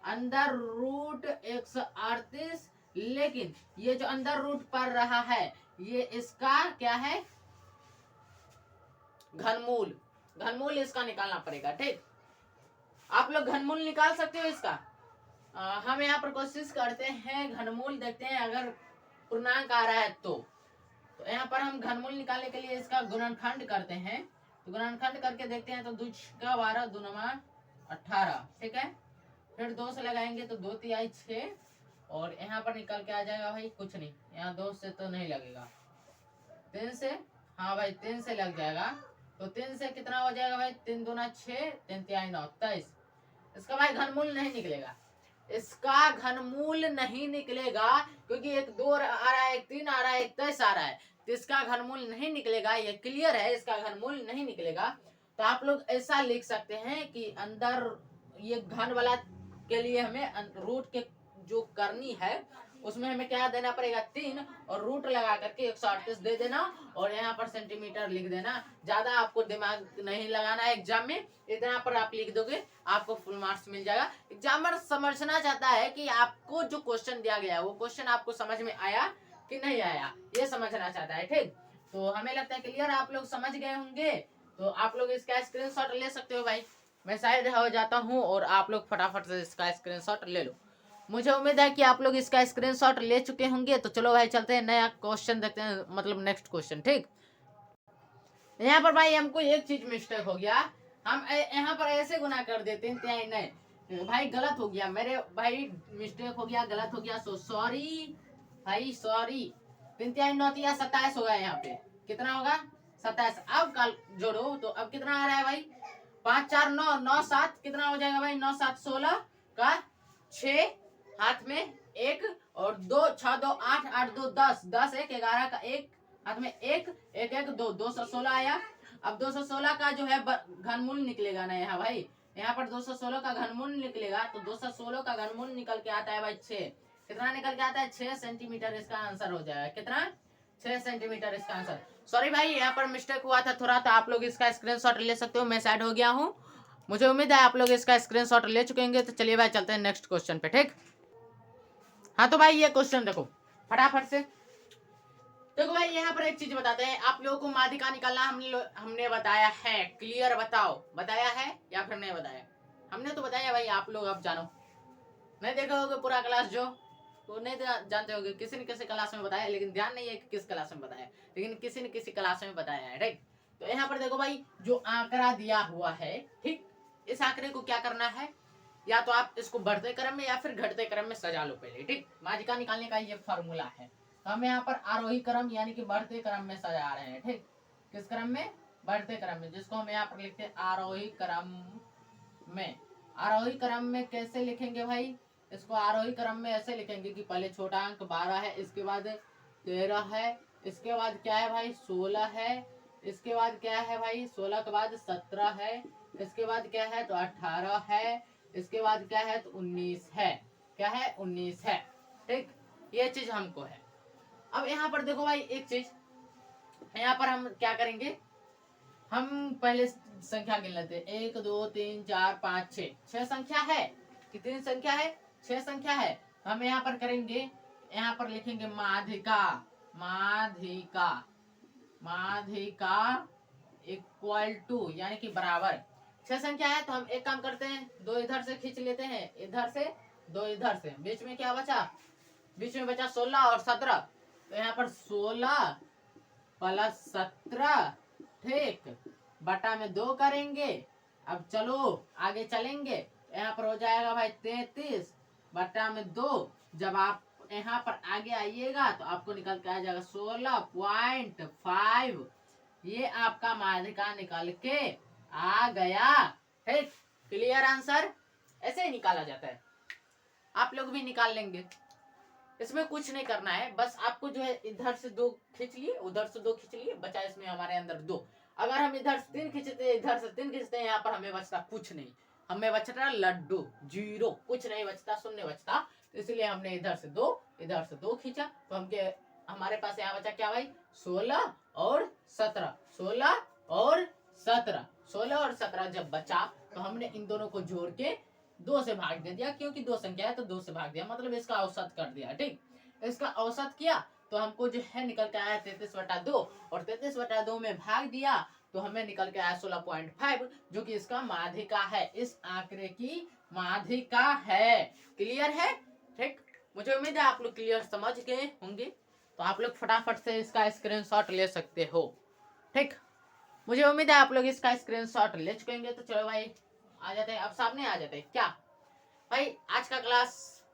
अंदर रूट 138। लेकिन ये जो अंदर रूट पड़ रहा है ये इसका क्या है, घनमूल, घनमूल इसका निकालना पड़ेगा। ठीक, आप लोग घनमूल निकाल सकते हो इसका। हम यहाँ पर कोशिश करते हैं घनमूल, देखते हैं अगर पूर्णांक आ रहा है तो यहाँ पर हम घनमूल निकालने के लिए इसका गुणनखंड करते हैं। तो गुणनखंड करके देखते हैं, तो 2 का 12 2 9 18, ठीक है। फिर 2 से लगाएंगे तो 2 तिहाई 6, और यहाँ पर निकल के आ जाएगा भाई कुछ नहीं, यहाँ 2 से तो नहीं लगेगा, 3 से, हाँ भाई 3 से लग जाएगा। तो 3 से कितना हो जाएगा भाई, 3 दूना 6, 3 तिहाई 9, 23। इसका भाई घनमूल नहीं निकलेगा, इसका घनमूल नहीं निकलेगा, क्योंकि एक 2 आ रहा है, एक 3 आ रहा है, एक 23 आ रहा है, तो इसका घनमूल नहीं निकलेगा। ये क्लियर है, इसका घनमूल नहीं निकलेगा। तो आप लोग ऐसा लिख सकते हैं कि अंदर ये घन वाला के लिए हमें रूट के जो करनी है उसमें हमें क्या देना पड़ेगा, 3, और रूट लगा करके 138 दे देना, और यहाँ पर सेंटीमीटर लिख देना। ज्यादा आपको दिमाग नहीं लगाना है एग्जाम में, इतना पर आप लिख दोगे आपको फुल मार्क्स मिल जाएगा। एग्जामर समझना चाहता है कि आपको जो क्वेश्चन दिया गया है वो क्वेश्चन आपको समझ में आया कि नहीं आया, ये समझना चाहता है। ठीक, तो हमें लगता है क्लियर, आप लोग समझ गए होंगे। तो आप लोग इसका स्क्रीनशॉट ले सकते हो भाई, मैं शायद हो जाता हूँ और आप लोग फटाफट से इसका स्क्रीनशॉट ले लो। मुझे उम्मीद है कि आप लोग इसका स्क्रीनशॉट ले चुके होंगे। तो चलो भाई चलते हैं, नया क्वेश्चन देखते हैं, मतलब नेक्स्ट क्वेश्चन। ठीक, यहाँ पर भाई हमको एक चीज मिस्टेक हो गया, हम यहाँ पर ऐसे गुना कर देते हैं, त्याई नहीं भाई, गलत हो गया मेरे भाई, मिस्टेक हो गया, गलत हो गया, सो सॉरी भाई, सॉरी। 3 तिहाई 9 तिहाई 27 होगा, यहाँ पे कितना होगा, 27। अब कल जोड़ो तो अब कितना आ रहा है भाई, 5 4 9 9 7, कितना हो जाएगा भाई, 9 7 16 का 6, हाथ में 1 और 2, 6 2 8 8 2 10 10 1 11 का 1, हाथ में 1 1 1 2, 216 आया। अब 216 का जो है घनमूल निकलेगा ना यहाँ भाई, यहाँ पर 216 का घनमूल निकलेगा, तो 216 का घनमूल निकल के आता है भाई 6, कितना निकल के आता है, 6 सेंटीमीटर इसका आंसर हो जाएगा, कितना, 6 सेंटीमीटर इसका आंसर। सॉरी भाई यहाँ पर मिस्टेक हुआ था थोड़ा, तो आप लोग इसका स्क्रीनशॉट ले सकते हो, मैं साइड हो गया हूँ। मुझे उम्मीद है आप लोग इसका स्क्रीनशॉट ले चुके होंगे। तो चलिए भाई चलते हैं नेक्स्ट क्वेश्चन पे। ठीक, हाँ तो भाई ये क्वेश्चन देखो फटाफट से। देखो भाई यहाँ पर एक चीज बताते हैं, आप लोगों को माध्यिका निकालना हमने बताया है, क्लियर, बताओ बताया है या फिर नहीं बताया, हमने तो बताया भाई, आप लोग अब जानो, नहीं देखा होगा पूरा क्लास जो, तो नहीं जानते होगे, किसी न किसी क्लास में बताया, लेकिन ध्यान नहीं है कि किस क्लास में बताया, लेकिन किसी न किसी क्लास में बताया है। राइट, तो यहाँ पर देखो भाई जो आंकड़ा दिया हुआ है, ठीक, इस आंकड़े को क्या करना है, या तो आप इसको बढ़ते क्रम में या फिर घटते क्रम में सजा लो पहले। ठीक, माध्यिका निकालने का ये फॉर्मूला है। तो हम यहाँ पर आरोही क्रम यानी कि बढ़ते क्रम में सजा रहे हैं। ठीक, किस क्रम में, बढ़ते क्रम में, जिसको हम यहाँ पर लिखते हैं आरोही क्रम में। आरोही क्रम में कैसे लिखेंगे भाई, इसको आरोही क्रम में ऐसे लिखेंगे कि पहले छोटा अंक 12 है, इसके बाद 13 है, इसके बाद क्या है भाई 16 है, इसके बाद क्या है भाई 16 के बाद 17 है, इसके बाद क्या है तो 18 है, इसके बाद क्या है तो 19 है, क्या है 19 है। ठीक, ये चीज हमको है। अब यहाँ पर देखो भाई एक चीज, यहाँ पर हम क्या करेंगे, हम पहले संख्या गिन लेते हैं, 1 2 3 4 5 6, 6 संख्या है, कितनी संख्या है, 6 संख्या है। हम यहाँ पर करेंगे, यहाँ पर लिखेंगे माध्यिका, माध्यिका, माध्यिका इक्वल टू यानी कि बराबर, 6 संख्या है। तो हम एक काम करते हैं, 2 इधर से खींच लेते हैं, इधर से 2 इधर से, बीच में क्या बचा, बीच में बचा 16 और 17, तो यहाँ पर 16 प्लस 17, ठीक, बटा में 2 करेंगे। अब चलो आगे चलेंगे, यहाँ पर हो जाएगा भाई 33 बटा में 2। जब आप यहाँ पर आगे आइएगा तो आपको निकल के आ जाएगा 16.5, ये आपका माध्यिका निकल के आ गया। ठीक, क्लियर आंसर, ऐसे ही निकाला जाता है, आप लोग भी निकाल लेंगे, इसमें कुछ नहीं करना है, बस आपको जो है इधर से 2 खींच लिए, उधर से 2 खींच लिए, बचा इसमें हमारे अंदर 2। अगर हम इधर से 3 खींचते, इधर से 3 खींचते हैं, यहाँ पर हमें बचता कुछ नहीं, हमें बचता लड्डू, 0, कुछ नहीं बचता, शून्य बचता। तो इसलिए हमने इधर से 2 इधर से 2 खींचा, तो हमारे पास यहाँ बचा क्या भाई 16 और 17, 16 और 17, 16 और 17 जब बचा तो हमने इन दोनों को जोड़ के 2 से भाग दे दिया, क्योंकि 2 संख्या है तो 2 से भाग दिया, मतलब इसका औसत कर दिया। ठीक, इसका औसत किया तो हमको जो है निकल के आया 33/2, और 33/2 में भाग दिया तो हमें निकल के आया 16.5, जो कि इसका माध्यिका है, इस आंकड़े की माध्यिका है। क्लियर है? ठीक, मुझे उम्मीद है आप लोग क्लियर समझ गए होंगे। तो आप लोग फटाफट से इसका स्क्रीनशॉट ले सकते हो। ठीक, मुझे उम्मीद है आप लोग इसका स्क्रीनशॉट ले चुके होंगे। तो चलो भाई आ जाते हैं, अब सामने आ जाते हैं क्या भाई, आज का क्लास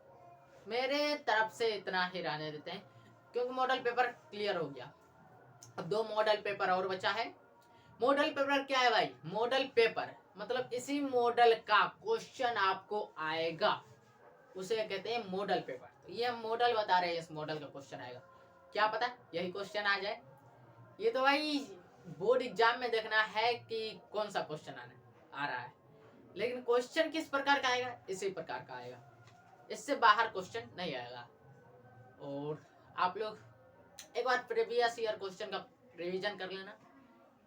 मेरे तरफ से इतना ही रहने देते हैं, क्योंकि मॉडल पेपर क्लियर हो गया। अब 2 मॉडल पेपर और बचा है। मॉडल पेपर क्या है भाई? मॉडल पेपर मतलब इसी मॉडल का क्वेश्चन आपको आएगा, उसे कहते हैं मॉडल पेपर। तो ये हम मॉडल बता रहे हैं, इस मॉडल का क्वेश्चन आएगा, क्या पता यही क्वेश्चन आ जाए। ये तो भाई बोर्ड एग्जाम में देखना है कि कौन सा क्वेश्चन आ रहा है, लेकिन क्वेश्चन किस प्रकार का आएगा? इसी प्रकार का आएगा, इससे बाहर क्वेश्चन नहीं आएगा। और आप लोग एक बार प्रीवियस ईयर क्वेश्चन का रिवीजन कर लेना,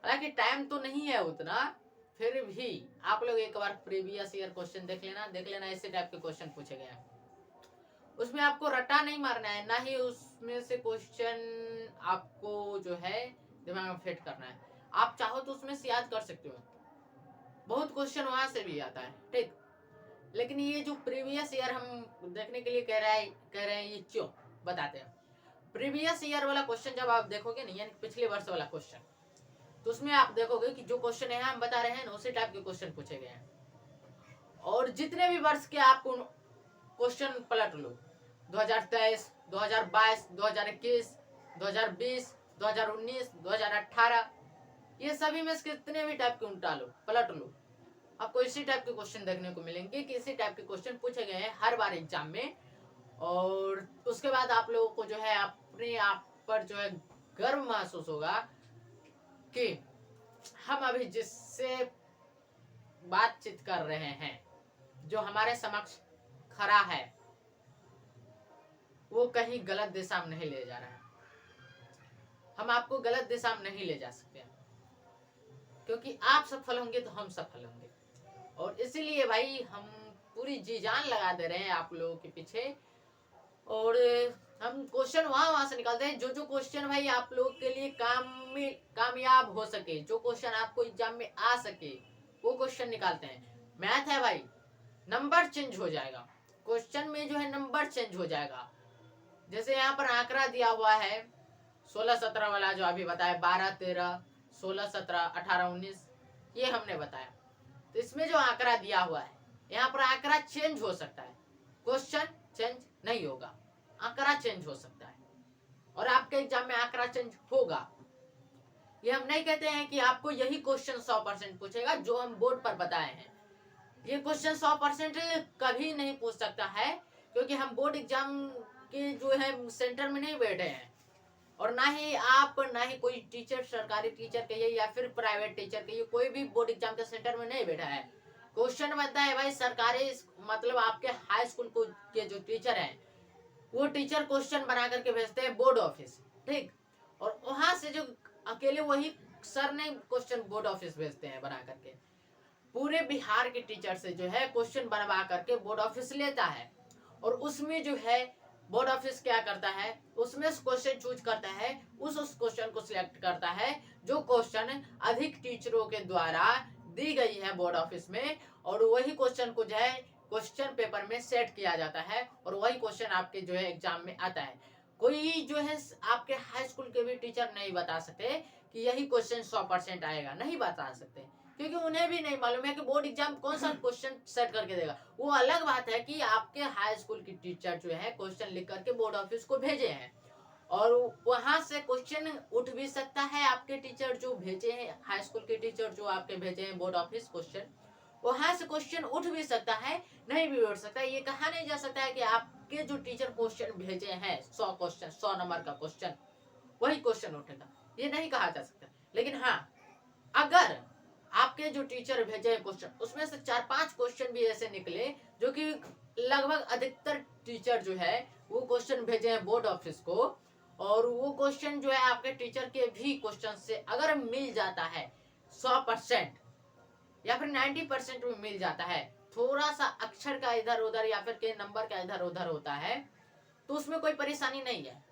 हालांकि टाइम तो नहीं है उतना, फिर भी आप लोग एक बार प्रीवियस ईयर क्वेश्चन देख लेना इसी टाइप के क्वेश्चन पूछे गए हैं। उसमें आपको रट्टा नहीं मारना है, ना ही उसमें से क्वेश्चन आपको जो है दिमाग में फिट करना है। आप चाहो तो उसमें से याद कर सकते हो, बहुत क्वेश्चन वहां से भी आता है, ठीक। लेकिन ये जो प्रीवियस ईयर हम देखने के लिए कह रहे हैं, ये क्यों बताते हैं। प्रीवियस ईयर वाला क्वेश्चन जब आप देखोगे ना, यानी पिछले वर्ष वाला क्वेश्चन, तो उसमें आप देखोगे कि जो क्वेश्चन है हम बता रहे हैं ना, उसी टाइप के क्वेश्चन पूछे गए हैं। और जितने भी वर्ष के आपको क्वेश्चन पलट लो, 2023, 2022, 2021, 2020, 2019, 2018, ये सभी में कितने भी टाइप के उल्टा लो, पलट लो, आपको इसी टाइप के क्वेश्चन देखने को मिलेंगे कि इसी टाइप के क्वेश्चन पूछे गए हैं हर बार एग्जाम में। और उसके बाद आप लोगों को जो है अपने आप पर जो है गर्व महसूस होगा कि हम अभी जिससे बातचीत कर रहे हैं, जो हमारे समक्ष खड़ा है, वो कहीं गलत दिशा में नहीं ले जा रहा है। हम आपको गलत दिशा में नहीं ले जा सकते, क्योंकि आप सफल होंगे तो हम सफल होंगे। और इसीलिए भाई हम पूरी जी जान लगा दे रहे हैं आप लोगों के पीछे। और हम क्वेश्चन वहां से निकालते हैं, जो क्वेश्चन भाई आप लोगों के लिए कामयाब हो सके, जो क्वेश्चन आपको एग्जाम में आ सके, वो क्वेश्चन निकालते हैं। मैथ है भाई, नंबर चेंज हो जाएगा, क्वेश्चन में जो है नंबर चेंज हो जाएगा। जैसे यहाँ पर आंकड़ा दिया हुआ है 16-17 वाला जो अभी बताया, 12-13, 16-17, 18-19, ये हमने बताया। तो इसमें जो आंकड़ा दिया हुआ है, यहाँ पर आंकड़ा चेंज हो सकता है, क्वेश्चन चेंज नहीं होगा, आंकड़ा चेंज हो सकता है। और आपके एग्जाम में आंकड़ा चेंज होगा। ये हम नहीं कहते हैं कि आपको यही क्वेश्चन 100% पूछेगा जो हम बोर्ड पर बताए हैं। ये क्वेश्चन 100% कभी नहीं पूछ सकता है, क्योंकि हम बोर्ड एग्जाम के जो है सेंटर में नहीं बैठे हैं, और ना ही आप, ना ही कोई टीचर, सरकारी टीचर कहिए या फिर प्राइवेट टीचर कहिए, कोई भी बोर्ड एग्जाम के सेंटर में नहीं बैठा है। क्वेश्चन बनता है भाई सरकारी, मतलब आपके हाई स्कूल को के जो टीचर हैं, वो टीचर क्वेश्चन बना करके भेजते हैं बोर्ड ऑफिस, ठीक। और वहां से जो अकेले वही सर ने क्वेश्चन बोर्ड ऑफिस भेजते हैं बना करके। पूरे बिहार के टीचर से जो है क्वेश्चन बनवा करके बोर्ड ऑफिस लेता है, और उसमें जो है बोर्ड ऑफिस क्या करता है, उसमें क्वेश्चन चूज करता है, उस क्वेश्चन को सिलेक्ट करता है जो क्वेश्चन अधिक टीचरों के द्वारा दी गई है बोर्ड ऑफिस में, और वही क्वेश्चन को जो है क्वेश्चन पेपर में सेट किया जाता है, और वही क्वेश्चन आपके जो है एग्जाम में आता है। कोई जो है आपके हाई स्कूल के भी टीचर नहीं बता सकते कि यही क्वेश्चन 100% आएगा, नहीं बता सकते, क्योंकि उन्हें भी नहीं मालूम है कि बोर्ड एग्जाम कौन सा क्वेश्चन सेट करके देगा। वो अलग बात है कि आपके हाई स्कूल की टीचर जो है क्वेश्चन लिख करके बोर्ड ऑफिस को भेजे हैं, और वहां से क्वेश्चन उठ भी सकता है। आपके टीचर जो भेजे हैं, हाई स्कूल के टीचर जो आपके भेजे हैं बोर्ड ऑफिस क्वेश्चन, वहां से क्वेश्चन उठ भी सकता है, नहीं भी उठ सकता है। ये कहा नहीं जा सकता है कि आपके जो टीचर क्वेश्चन भेजे हैं 100 क्वेश्चन, 100 नंबर का क्वेश्चन, वही क्वेश्चन उठेगा, ये नहीं कहा जा सकता। लेकिन हाँ, अगर आपके जो टीचर भेजे क्वेश्चन, उसमें से 4-5 क्वेश्चन भी ऐसे निकले जो कि लगभग अधिकतर टीचर जो है वो क्वेश्चन भेजे हैं बोर्ड ऑफिस को, और वो क्वेश्चन जो है आपके टीचर के भी क्वेश्चन से अगर मिल जाता है 100% या फिर 90% में मिल जाता है, थोड़ा सा अक्षर का इधर उधर या फिर के नंबर का इधर उधर होता है, तो उसमें कोई परेशानी नहीं है,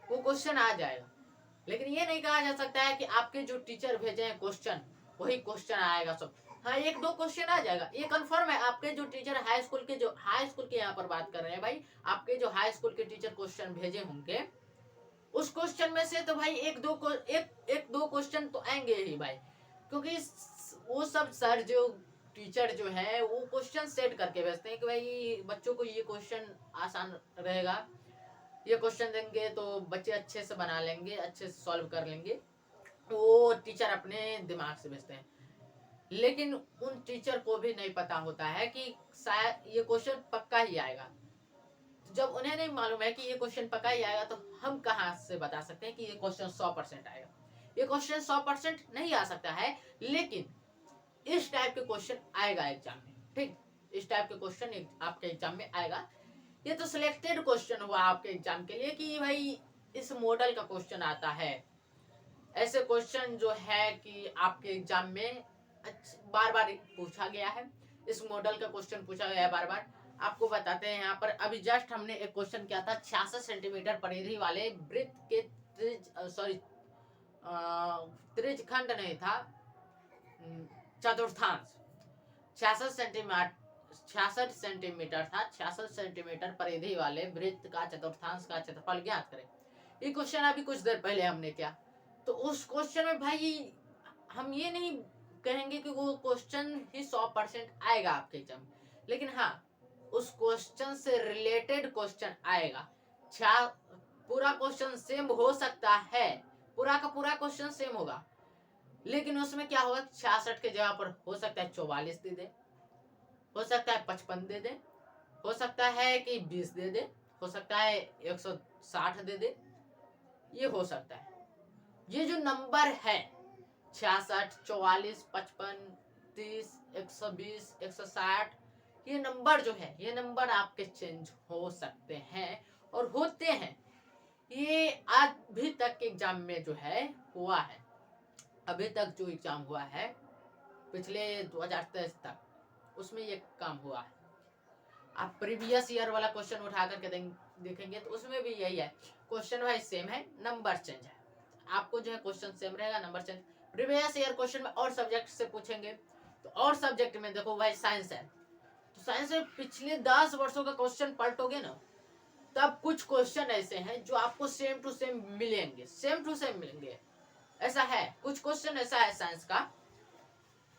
वो क्वेश्चन आ जाएगा। लेकिन ये नहीं कहा जा सकता है कि आपके जो टीचर भेजे हैं क्वेश्चन, वही क्वेश्चन आएगा सब। हाँ, 1-2 क्वेश्चन आ जाएगा, ये कंफर्म है। आपके जो टीचर हाई स्कूल के, जो हाई स्कूल के यहाँ पर बात कर रहे हैं भाई, आपके जो हाई स्कूल के टीचर क्वेश्चन भेजे होंगे, उस क्वेश्चन में से तो भाई 1-2 क्वेश्चन तो आएंगे ही भाई, क्योंकि वो सब सर जो टीचर जो है वो क्वेश्चन सेट करके भेजते हैं कि भाई बच्चों को ये क्वेश्चन आसान रहेगा, ये क्वेश्चन देंगे तो बच्चे अच्छे से बना लेंगे, अच्छे से सॉल्व कर लेंगे। वो टीचर अपने दिमाग से भेजते हैं, लेकिन उन टीचर को भी नहीं पता होता है कि शायद ये क्वेश्चन पक्का ही आएगा। तो जब उन्हें नहीं मालूम है कि ये क्वेश्चन पक्का ही आएगा, तो हम कहाँ से बता सकते हैं कि ये क्वेश्चन 100% आएगा? ये क्वेश्चन 100% नहीं आ सकता है, लेकिन इस टाइप के क्वेश्चन आएगा एग्जाम में। ठीक, इस टाइप के क्वेश्चन आपके एग्जाम में आएगा। ये तो सिलेक्टेड क्वेश्चन हुआ आपके एग्जाम के लिए कि भाई इस मॉडल का क्वेश्चन आता है। ऐसे क्वेश्चन जो है कि आपके एग्जाम में बार बार पूछा गया है, इस मॉडल का क्वेश्चन पूछा गया है बार बार। आपको बताते हैं, यहाँ पर अभी जस्ट हमने एक क्वेश्चन किया था 66 सेंटीमीटर परिधि वाले वृत्त के त्रिज्यखंड नहीं था, चतुर्थांश। 66 सेंटीमीटर था, 66 सेंटीमीटर परिधि वाले वृत्त का चतुर्थांश का क्षेत्रफल ज्ञात करें। ये क्वेश्चन अभी कुछ देर पहले हमने किया। तो उस क्वेश्चन में भाई हम ये नहीं कहेंगे कि वो क्वेश्चन ही 100% आएगा आपके एग्जाम में, लेकिन हाँ उस क्वेश्चन से रिलेटेड क्वेश्चन आएगा। पूरा क्वेश्चन सेम हो सकता है, पूरा का पूरा क्वेश्चन सेम होगा, लेकिन उसमें क्या होगा, 66 के जगह पर हो सकता है 44 दे दे, हो सकता है 55 दे दे, हो सकता है कि 20 दे दे, हो सकता है 160 दे दे, ये हो सकता है। ये जो नंबर है 66, 44, 55, 30, 120, 160, ये नंबर जो है, ये नंबर आपके चेंज हो सकते हैं और होते हैं। ये अभी तक के एग्जाम में जो है हुआ है, अभी तक जो एग्जाम हुआ है पिछले 2023 तक, उसमें ये काम हुआ है। आप प्रीवियस ईयर वाला क्वेश्चन उठा करके देखेंगे तो उसमें भी यही है, क्वेश्चन वाइज सेम है, नंबर चेंज है। आपको जो है क्वेश्चन सेम रहेगा, number change. Previous year question में और सब्जेक्ट से पूछेंगे, तो और सब्जेक्ट में देखो भाई साइंस है, तो साइंस में पिछले 10 वर्षों का क्वेश्चन पलटोगे ना, तब कुछ क्वेश्चन ऐसे हैं जो आपको सेम टू सेम मिलेंगे, सेम टू सेम मिलेंगे। ऐसा है, कुछ क्वेश्चन ऐसा है साइंस का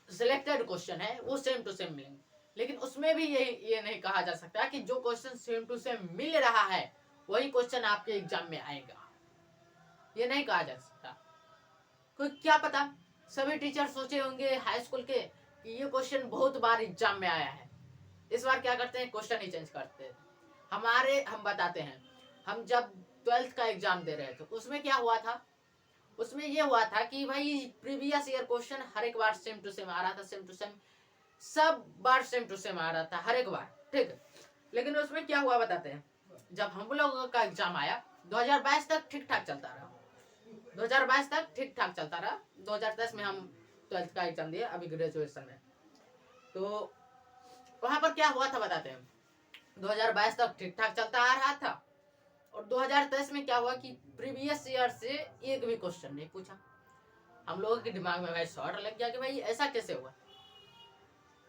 सिलेक्टेड क्वेश्चन है, वो सेम टू सेम मिलेंगे, लेकिन उसमें भी ये नहीं कहा जा सकता कि जो क्वेश्चन सेम टू सेम मिल रहा है वही क्वेश्चन आपके एग्जाम में आएगा, ये नहीं कहा जा सकता। कोई क्या पता, सभी टीचर सोचे होंगे हाई स्कूल के कि ये क्वेश्चन बहुत बार एग्जाम में आया है, इस बार क्या करते हैं, क्वेश्चन ही चेंज करते हैं। हम बताते हैं, हम जब 12th का एग्जाम दे रहे थे उसमें क्या हुआ था, उसमें ये हुआ था कि भाई प्रीवियस ईयर क्वेश्चन हर एक बार सेम टू सेम आ रहा था, सेम टू सेम, सब बार सेम टू सेम आ रहा था हर एक बार, ठीक। लेकिन उसमें क्या हुआ बताते हैं, जब हम लोगों का एग्जाम आया 2022 तक ठीक ठाक चलता रहा, 2022 तक ठीक ठाक चलता रहा। 2010 में हम 12th का एग्जाम दिए, अभी ग्रेजुएशन में। तो वहां पर क्या हुआ था बताते हैं, 2022 तक ठीक ठाक चलता आ रहा था, और 2023 में क्या हुआ कि प्रीवियस ईयर से एक भी क्वेश्चन नहीं पूछा। हम लोगों के दिमाग में भाई शॉर्ट लग गया कि भाई ऐसा कैसे हुआ।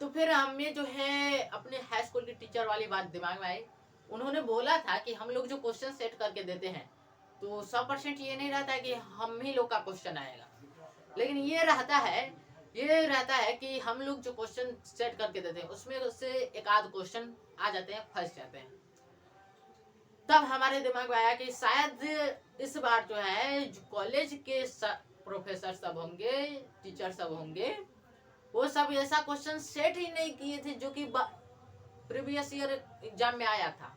तो फिर हमें जो है अपने हाई स्कूल के टीचर वाली बात दिमाग में आई, उन्होंने बोला था कि हम लोग जो क्वेश्चन सेट करके देते हैं तो 100% ये नहीं रहता है कि हम ही लोग का क्वेश्चन आएगा, लेकिन ये रहता है कि हम लोग जो क्वेश्चन सेट करके देते हैं उसमें से एक आध क्वेश्चन आ जाते हैं, फंस जाते हैं। तब हमारे दिमाग में आया कि शायद इस बार जो है जो कॉलेज के प्रोफेसर सब होंगे, टीचर सब होंगे, वो सब ऐसा क्वेश्चन सेट ही नहीं किए थे जो कि प्रीवियस ईयर एग्जाम में आया था।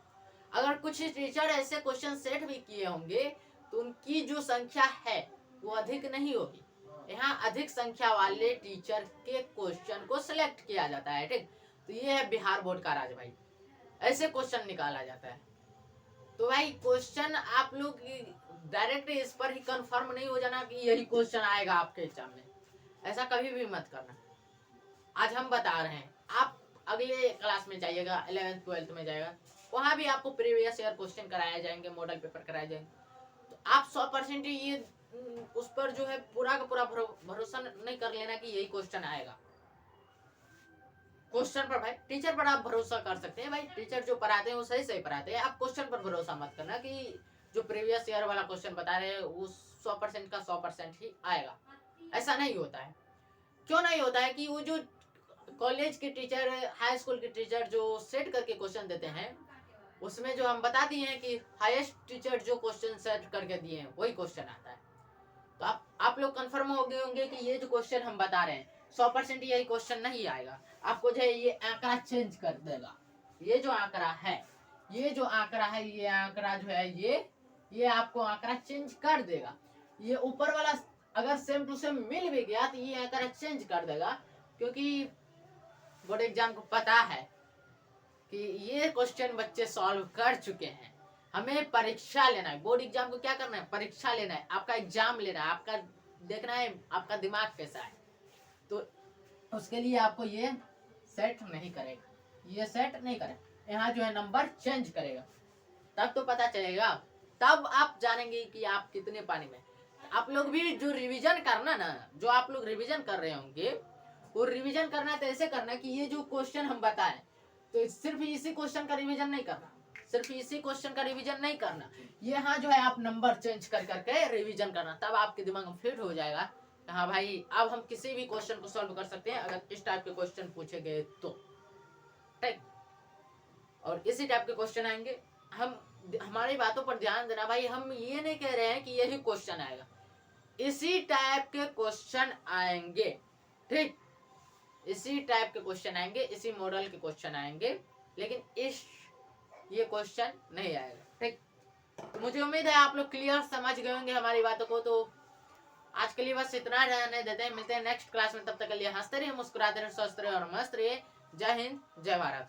अगर कुछ टीचर ऐसे क्वेश्चन सेट भी किए होंगे तो उनकी जो संख्या है वो अधिक नहीं होगी। यहाँ अधिक संख्या वाले टीचर के क्वेश्चन को सिलेक्ट किया जाता है, ठीक। तो ये है बिहार बोर्ड का राज भाई, ऐसे क्वेश्चन निकाला जाता है। तो भाई क्वेश्चन आप लोग डायरेक्ट इस पर ही कंफर्म नहीं हो जाना कि यही क्वेश्चन आएगा आपके एग्जाम में, ऐसा कभी भी मत करना। आज हम बता रहे हैं, आप अगले क्लास में जाइएगा, 11th 12th में जाएगा, वहां भी आपको प्रीवियस ईयर क्वेश्चन कराए जाएंगे, मॉडल पेपर कराए जाएंगे। तो आप 100% ये उस पर जो है पूरा का पूरा भरोसा नहीं कर लेना कि यही क्वेश्चन आएगा। क्वेश्चन पर भाई टीचर पर आप भरोसा कर सकते हैं, भाई टीचर जो पढ़ाते हैं वो सही सही पढ़ाते हैं, आप क्वेश्चन पर भरोसा मत करना कि जो प्रीवियस ईयर वाला क्वेश्चन बता रहे हैं वो 100% का 100% ही आएगा। ऐसा नहीं होता है। क्यों नहीं होता है कि वो जो कॉलेज के टीचर, हाई स्कूल के टीचर जो सेट करके क्वेश्चन देते हैं उसमें जो हम बता दिए हैं कि हाईएस्ट टीचर जो क्वेश्चन सेट करके दिए हैं वही क्वेश्चन आता है। तो आप लोग कंफर्म हो गए होंगे कि ये जो क्वेश्चन हम बता रहे हैं 100% यही क्वेश्चन नहीं आएगा, आपको जो है ये आंकड़ा चेंज कर देगा। ये जो आंकड़ा है, ये जो आंकड़ा है, ये आंकड़ा जो है ये आपको आंकड़ा चेंज कर देगा। ये ऊपर वाला अगर सेम टू सेम मिल भी गया तो ये आंकड़ा चेंज कर देगा, क्योंकि बोर्ड एग्जाम को पता है कि ये क्वेश्चन बच्चे सॉल्व कर चुके हैं। हमें परीक्षा लेना है, बोर्ड एग्जाम को क्या करना है, परीक्षा लेना है, आपका एग्जाम लेना है, आपका देखना है आपका दिमाग कैसा है। तो उसके लिए आपको ये सेट नहीं करेगा, ये सेट नहीं करेगा, यहाँ जो है नंबर चेंज करेगा, तब तो पता चलेगा, तब आप जानेंगे कि आप कितने पानी में। आप लोग भी जो रिवीजन करना ना, जो आप लोग रिवीजन कर रहे होंगे, वो रिवीजन करना तो ऐसे करना कि ये जो क्वेश्चन हम बताएं तो सिर्फ इसी क्वेश्चन का रिवीजन नहीं करना, सिर्फ इसी क्वेश्चन का रिवीजन नहीं करना, यहाँ जो है आप नंबर चेंज कर करके रिवीजन करना, तब आपके दिमाग में फिट हो जाएगा। हाँ भाई, अब हम किसी भी क्वेश्चन को सॉल्व कर सकते हैं अगर इस टाइप के क्वेश्चन पूछे गए तो, ठीक। और इसी टाइप के क्वेश्चन आएंगे। हम हमारी बातों पर ध्यान देना भाई, हम ये नहीं कह रहे हैं कि यही क्वेश्चन आएगा, इसी टाइप के क्वेश्चन आएंगे, ठीक, इसी टाइप के क्वेश्चन आएंगे, इसी मॉडल के क्वेश्चन आएंगे, लेकिन इस ये क्वेश्चन नहीं आएगा, ठीक। तो मुझे उम्मीद है आप लोग क्लियर समझ गए होंगे हमारी बातों को। तो आज के लिए बस इतना रहने देते हैं, मिलते हैं नेक्स्ट क्लास में, तब तक के लिए हंसते रहिए, मुस्कुराते रहिए, स्वस्थ रहिए और मस्त रहिए। जय हिंद, जय भारत।